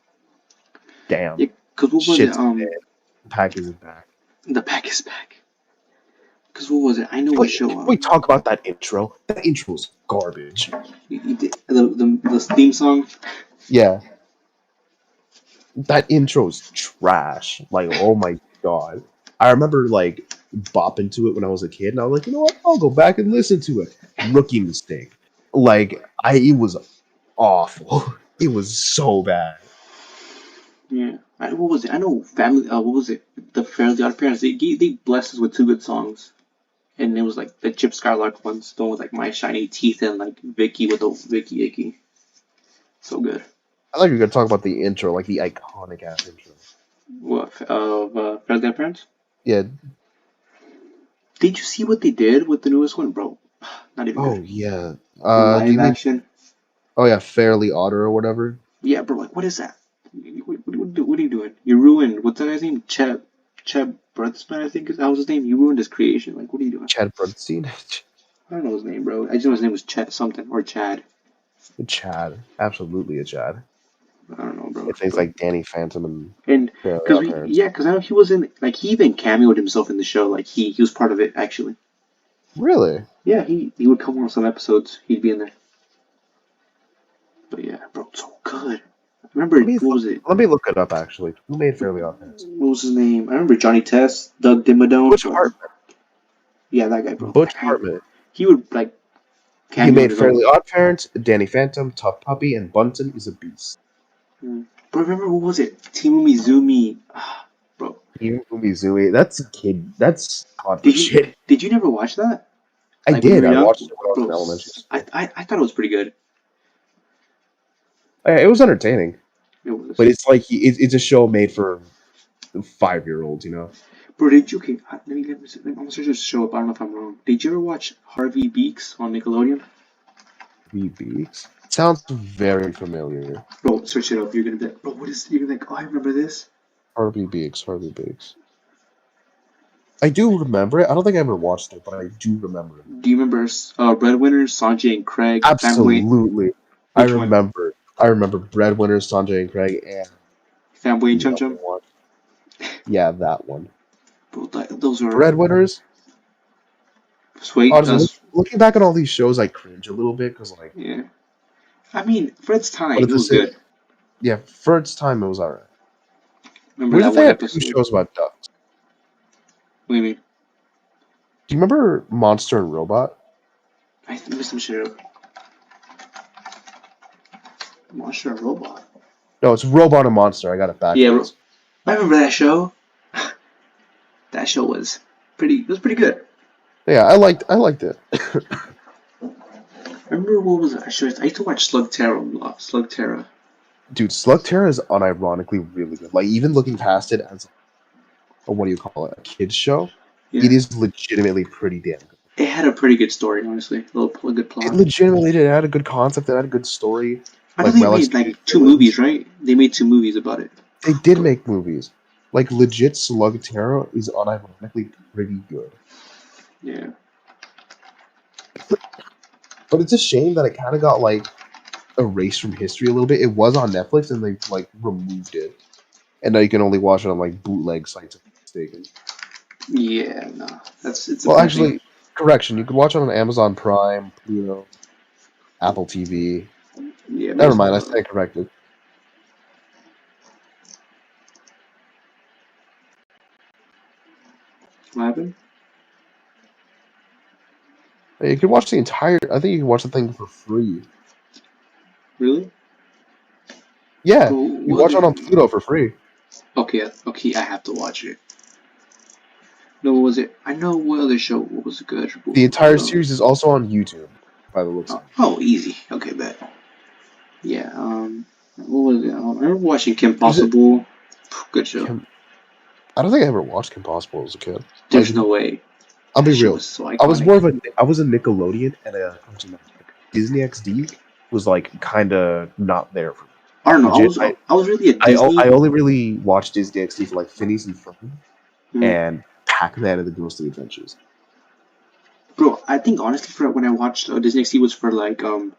damn, Yeah, because what was it? shit's mid. Pac is back. The pack is back. Because what was it? I know what Wait, show. can we talk about that intro? That intro is garbage. You did, the theme song. Yeah, that intro's trash. Like, oh my god. I remember like bopping to it when I was a kid, and I was like, you know what? I'll go back and listen to it. Rookie mistake. Like, it was awful. It was so bad. Yeah. What was it? I know Family. What was it? The Fairly Odd Parents. They blessed us with two good songs, and it was like the Chip Skylark ones, the one with like My Shiny Teeth and like Vicky with the Vicky Icky. So good. I thought you were gonna talk about the intro, like the iconic ass intro. What of Fairly Odd Parents? Yeah. Did you see what they did with the newest one, bro? Not even good. Oh yeah. The Do live you mean action. Oh yeah, Fairly Otter or whatever. Yeah, bro. Like, what is that? What are you doing? You ruined what's that guy's name? Chet Breathsman, I think that was his name. You ruined his creation. Like, what are you doing? Chad Bernstein. I don't know his name, bro. I just know his name was Chet something or Chad. Chad, absolutely a Chad. I don't know, bro. It things But like Danny Phantom and and Fairly because Odd we Parents. yeah, because I know he was in like he even cameoed himself in the show. Like he was part of it actually. Really? Yeah, he would come on some episodes. He'd be in there. But yeah, bro, so good. I remember Let me what was it? let me look it up. Actually, who made Fairly Odd Parents? What was his name? I remember Johnny Test, Doug Dimmadome. Butch Bro, Hartman. yeah, that guy, bro. Butch That guy. Hartman. He would like He cameo on made his own. Fairly Odd Parents, Danny Phantom, Tough Puppy, and Bunton is a Beast. Mm. But remember what was it? Timmy Zumi. Bro, Even Umizooie, that's a kid. That's hot for did you shit. did you never watch that? I Like when you did. were I young, watched it when I was bro. in elementary school. I thought it was pretty good. It was entertaining, It but was. it's like it's a show made for 5-year-olds. You know, Bro, did you? Okay, let me. I'm gonna search this show up. I don't know if I'm wrong. Did you ever watch Harvey Beaks on Nickelodeon? Beaks sounds very familiar. Bro, search it up. You're gonna be like, bro, what is? You're gonna be like, oh, I remember this. Harvey Beaks, Harvey Beaks. I do remember it. I don't think I ever watched it, but I do remember it. Do you remember Breadwinners, Sanjay and Craig, Fanboy, Absolutely, I which one? remember. I remember Breadwinners, Sanjay and Craig, and Fanboy and the Chum other Chum? one. Yeah, that one. Bro, those are Breadwinners. sweet. Honestly, looking back at all these shows, I cringe a little bit because, like, Yeah. I mean, for its but time, at it the was same, good. yeah, for its time, it was alright. Remember Weird that that they one had two episode? shows about ducks. What do you mean? Do you remember Monster and Robot? I missed some shit up. Monster and Robot. No, it's Robot and Monster. I got it Yeah, backwards. I remember that show. That show was pretty. It was pretty good. Yeah, I liked it. I remember what was that show? I used to watch Slug Terror a lot. Slug Terror. Dude, Slug Terror is unironically really good. Like, even looking past it as a, what do you call it, a kids show, it Yeah, is legitimately pretty damn good. it had a pretty good story, honestly. A good It plot. legitimately did. It had a good concept. It had a good story, I know like they well made executed like two villains. movies, right? They made two movies about it. They did But make movies. Like, legit Slug Terror is unironically pretty good. yeah, But it's a shame that it kind of got, like, erased from history a little bit. It was on Netflix and they, like, removed it. And now you can only watch it on, like, bootleg sites if I'm mistaken. yeah, no, it's a Well, bad thing. actually, correction. You could watch it on Amazon Prime, Pluto, Apple TV. Yeah, but Never it's mind, I stand corrected. what happened. You can watch the entire. I think you can watch the thing for free. Really? Yeah, But you can what watch it other? on Pluto for free. Okay, okay, I have to watch it. No, what was it? I know what other show what was good. The entire series is also on YouTube, by the looks of it. Oh, easy. Okay, bet. Yeah. What was it? I remember watching Kim There's a, Possible. Good show. Kim, I don't think I ever watched Kim Possible as a kid. Like, There's no way. I'll That be show real. was so I was more iconic. of a. I was a Nickelodeon and a Cartoon Network. Disney XD was like kind of not there for me. I don't know. Legit, I was really a Disney. I only really watched Disney XD for like Phineas and Ferb Hmm. and Pac-Man and the Ghostly Adventures. Bro, I think honestly, for when I watched Disney XD was for like what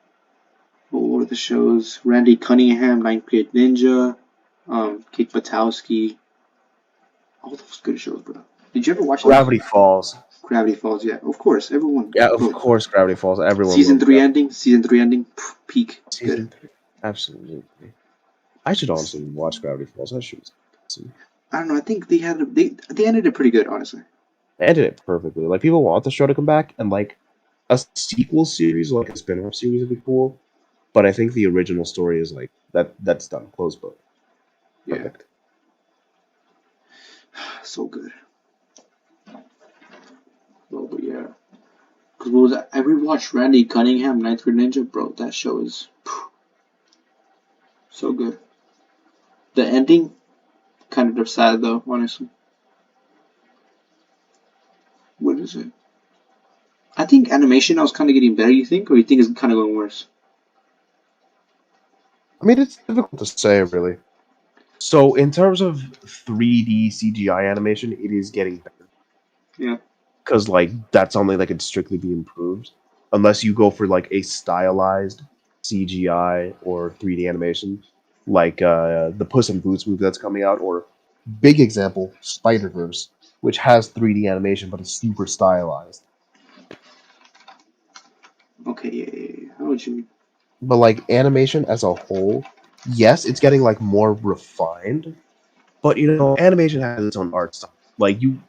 were the shows? Randy Cunningham, Ninth Grade Ninja, Kate Batowski. All those good shows, bro. Did you ever watch those? Gravity Falls. Gravity Falls, yeah, of course. Everyone, Yeah, of bro. course, Gravity Falls. Everyone Season loves three Gravity. ending. Season three ending. Peak. Good. Season 3. Absolutely. I should honestly watch Gravity Falls. I should. I don't know. I think they ended it pretty good, honestly. They ended it perfectly. Like, people want the show to come back, and like a sequel series, like a spin-off series, would be cool. But I think the original story is like that. That's done. Closed book. Yeah, Perfect. so good. Well, but yeah. Cause what was that? I rewatched Randy Cunningham, Ninth Grade Ninja, bro. That show is so good. The ending kind of sad though, honestly. What is it? I think animation now is kind of getting better. You think, or you think it's kind of going worse? I mean, it's difficult to say, really. So, in terms of 3D CGI animation, it is getting better. Yeah. Because, like, that's something that could strictly be improved. Unless you go for, like, a stylized CGI or 3D animation, like the Puss in Boots movie that's coming out, or big example, Spider-Verse, which has 3D animation but is super stylized. Okay. Yeah. Yeah. Yeah. How would you? But, like, animation as a whole, yes, it's getting, like, more refined. But you know, animation has its own art style. Like you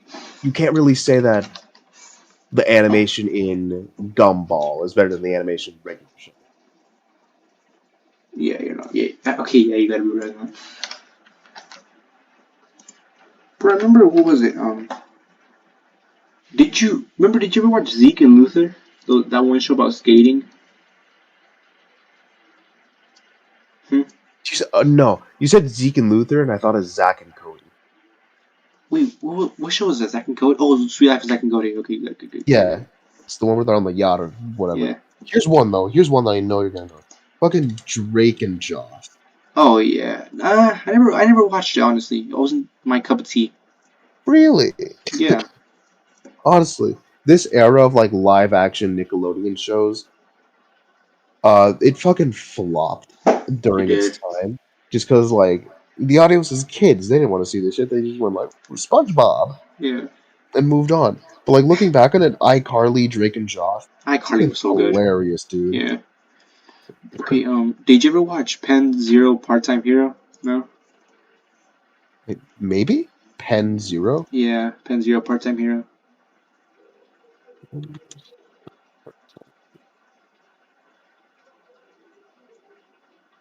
can't really say that the animation in Gumball is better than the animation in regular show. Yeah. You're not. Yeah. Okay. Yeah. You gotta be right on. But I remember what was it? Did you remember? Did you ever watch Zeke and Luther? That one show about skating. Hmm? No, you said Zeke and Luther, and I thought of Zack and Cody. Wait. What show was that? Zack and Cody. Oh, Sweet Life of Zack and Cody. Okay. Good. Good. Good. Yeah, it's the one where they're on the yacht or whatever. Yeah. Here's one though. Here's one that I know you're gonna go. Fucking Drake and Josh. Oh yeah. I never watched it honestly. It wasn't my cup of tea. Really? Yeah. Honestly, this era of like live action Nickelodeon shows, it fucking flopped It during its did. time. Just because like the audience is kids, they didn't want to see this shit. They just went like SpongeBob Yeah. and moved on. But like looking back on it, iCarly, Drake and Josh, iCarly fucking was so good. hilarious, dude. Yeah. Okay. Did you ever watch Pen Zero Part Time Hero? No. Maybe Pen Zero. Yeah. Pen Zero Part Time Hero.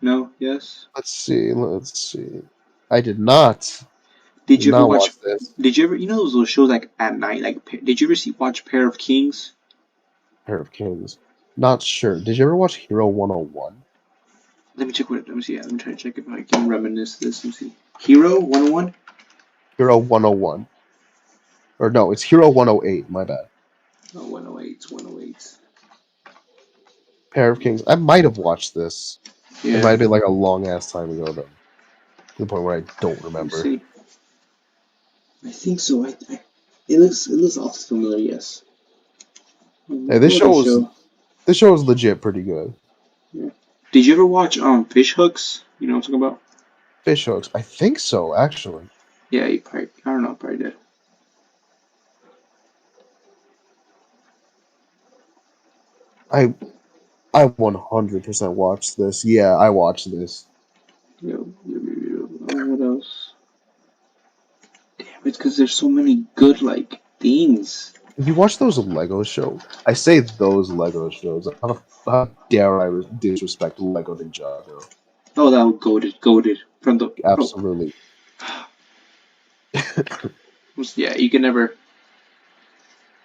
No. Yes. Let's see. Let's see. I did not. Did Did you ever not watch? watch this. Did you ever? You know those shows like at night? Like, did you ever watch Pair of Kings? Pair of Kings. Not sure. Did you ever watch Hero 101? Let me check what. Let me see. Yeah, let me try to check if I can reminisce this. Let me see. Hero 101. Hero 101. Or no, it's Hero 108. My bad. Oh, 108. 108. Pair of Kings. I might have watched this. It might Yeah. have been like a long ass time ago though. To the point where I don't Let me remember. see. I think so. It looks awfully familiar. Yes. Hey, What other show? this show is legit pretty good. Yeah. Did you ever watch Fish Hooks? You know what I'm talking about? Fish hooks. I think so, actually. Yeah, you probably. I don't know. Probably did. I I 100% watched this. Yeah, I watched this. What else? Damn, it's because there's so many good like things. You watch those Lego shows? I say those Lego shows. How dare I disrespect Lego Ninjago? Oh, that was goaded from the bro. Absolutely. Yeah, you can never.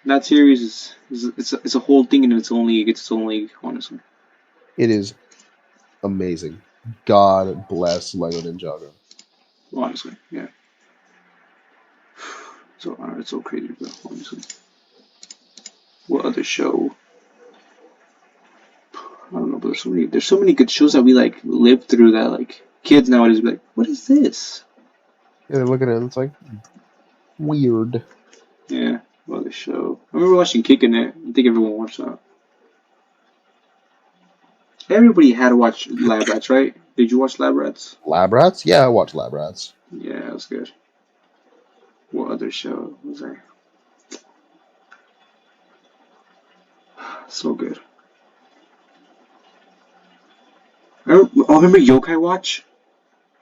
That series it's a whole thing in its own league. It's its own league, honestly. It is amazing. God bless Lego Ninjago. Honestly, yeah. So it's so crazy, bro. Honestly, what other show? I don't know, but there's so many good shows that we like lived through that like kids nowadays be like, what is this? Yeah, they look at it and it's like weird. Yeah, what other show? I remember watching Kicking It. I think everyone watched that. Everybody had to watch Lab Rats, right? Did you watch Lab Rats? Lab Rats? Yeah, I watch Lab Rats. Yeah, that was good. What other show was there? So good. Remember Yokai Watch?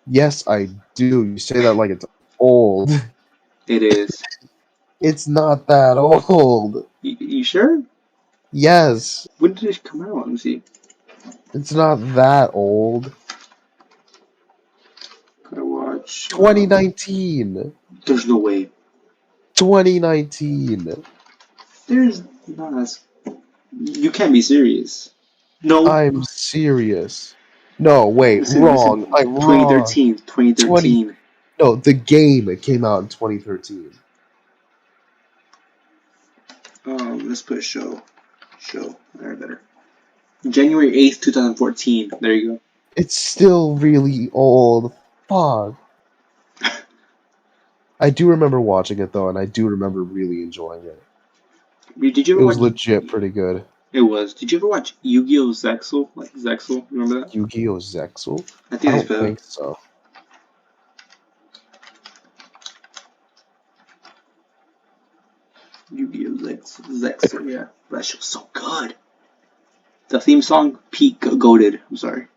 Yes, I do. You say that like it's old. It is. It's not that old. You sure? Yes, When did it come out? Let me see. it's not that old. I watch. 2019. There's no way. 2019. There's not. You can't be serious. No. I'm serious. No, wait, Listen, listen. wrong. I'm wrong. 2013. 20. 2013. No, the game came out in 2013. Let's put show. Show. Better, better. January 8th, 2014. There you go. It's still really old. Fuck. I do remember watching it though, and I do remember really enjoying it. Did you It ever was watch? legit pretty good. It was. Did you ever watch Yu-Gi-Oh! Zexal? Like Zexal, remember that? Yu-Gi-Oh! Zexal? I I think that's don't better. think so. Yu-Gi-Oh! Zexal, yeah. That show's so good. The theme song, Pete Goated. I'm sorry.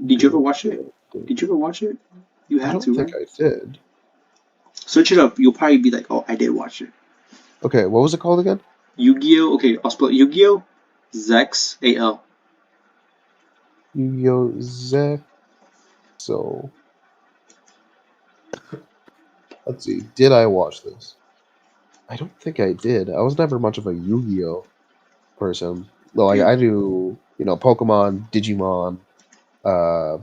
Did you ever watch it? Did you ever watch it? You I had don't to, think right? I did. Search it up. You'll probably be like, oh, I did watch it. Okay, what was it called again? Yu-Gi-Oh! Okay, I'll spell it. Yu-Gi-Oh! Zex A-L. Yu-Gi-Oh! Zexal. Let's see. Did I watch this? I don't think I did. I was never much of a Yu-Gi-Oh! Person. Well, like Yeah. I do, Pokemon, Digimon, uh,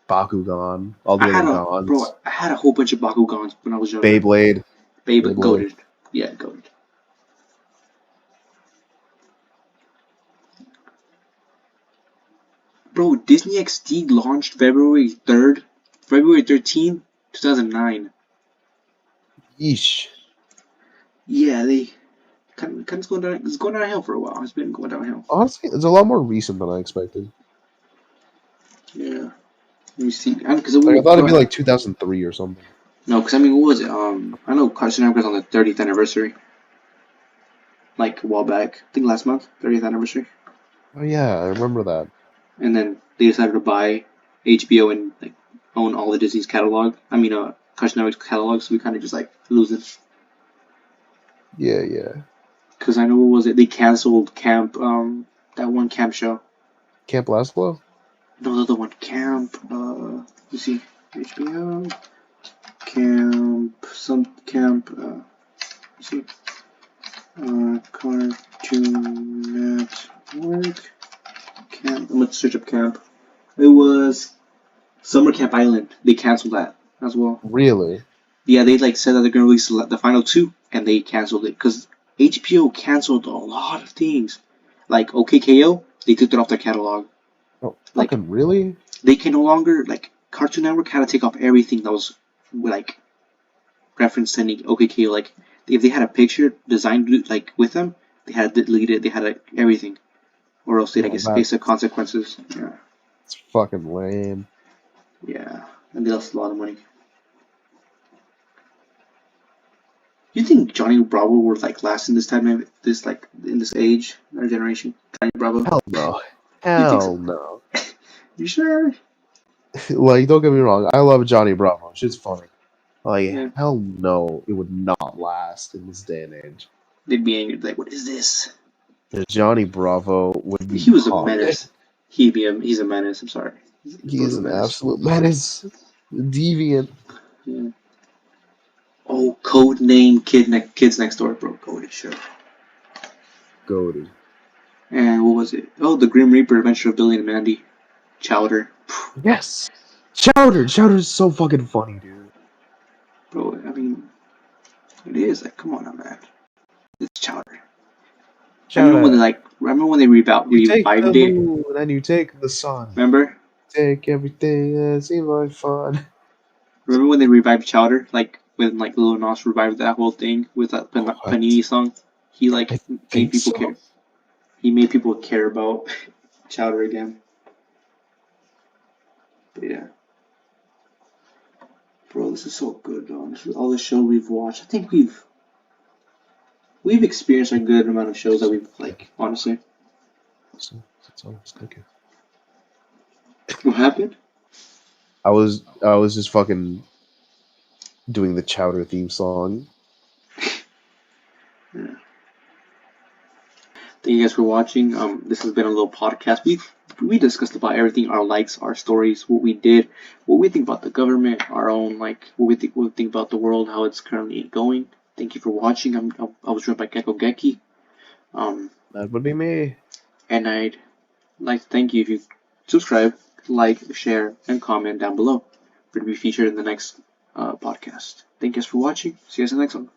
Bakugan, all the other Gons, I had a whole bunch of Bakugans when I was younger. Beyblade, Beyblade. Goated. Yeah, goated. Bro, Disney XD launched February 13th, 2009. Yeesh. Yeah, they kind of going down. It's going downhill for a while. It's been going downhill. Honestly, it's a lot more recent than I expected. Yeah. Let me see. Because Like I thought it'd be like 2003 or something. no, because I mean, what was it? I know Cartoon Network was on the 30th anniversary, like a while back. I think last month, 30th anniversary. Oh yeah, I remember that. And then they decided to buy HBO and like own all the Disney's catalog. I mean, Cartoon Network's catalog. So we kind of just like lose it. Yeah, yeah. Because I know what was it? They canceled Camp. That one camp show. Camp Lazlo? No, the other one, Camp. You see, HBO, Camp, some Camp. You see, Cartoon Network. Camp. I'm gonna search up Camp. It was Summer Camp Island. They canceled that as well. Really? Yeah, they like said that they're gonna release the final two, and they canceled it because HBO canceled a lot of things. Like OKKO, they took it off their catalog. Oh, Like fucking really? they can no longer like Cartoon Network had to take off everything that was like referenced any OKKO. Like if they had a picture designed like with them, they had to delete it. They had to, everything, or else they like Oh, face the consequences. Yeah, that's fucking lame. yeah, and they lost a lot of money. You think Johnny Bravo would like last in this time of this like in this age, our generation? Johnny Bravo? Hell no. You think so? Hell no. You sure? Like, don't get me wrong, I love Johnny Bravo. Shit's funny. Like, Yeah. hell no, it would not last in this day and age. They'd be angry. Like, what is this? Johnny Bravo would be He was a haunted. menace. He's a menace. I'm sorry. He Bro's is a an menace. absolute menace. Deviant. Yeah. Oh, code name Kids Next Door, bro. Coded sure. Goated. And what was it? Oh, the Grim Reaper Adventure of Billy and Mandy. Chowder. Yes! Chowder! Chowder's so fucking funny, dude. Bro, I mean, it is. Like, come on now, man. It's Chowder. Chowder. Remember when they You take the revived it? moon and you take the sun. Remember? Take everything that seems like fun. Remember when they revived Chowder? Like, when, like, Lil Nas revived that whole thing with that What? Panini song? He, like, I made think people so. care. He made people care about Chowder again. But yeah. Bro, this is so good, though. All the shows we've watched. I think we've experienced a good amount of shows that we've, like, honestly. That's all I was thinking. What happened? I was just fucking doing the Chowder theme song. Yeah. Thank you guys for watching. This has been a little podcast. We discussed about everything: our likes, our stories, what we did, what we think about the government, our own like what we think about the world, how it's currently going. Thank you for watching. I was joined by Gecko Geki. That would be me. And I'd like to thank you if you subscribe, like, share, and comment down below for to be featured in the next podcast. Thank you guys for watching. See you guys in the next one.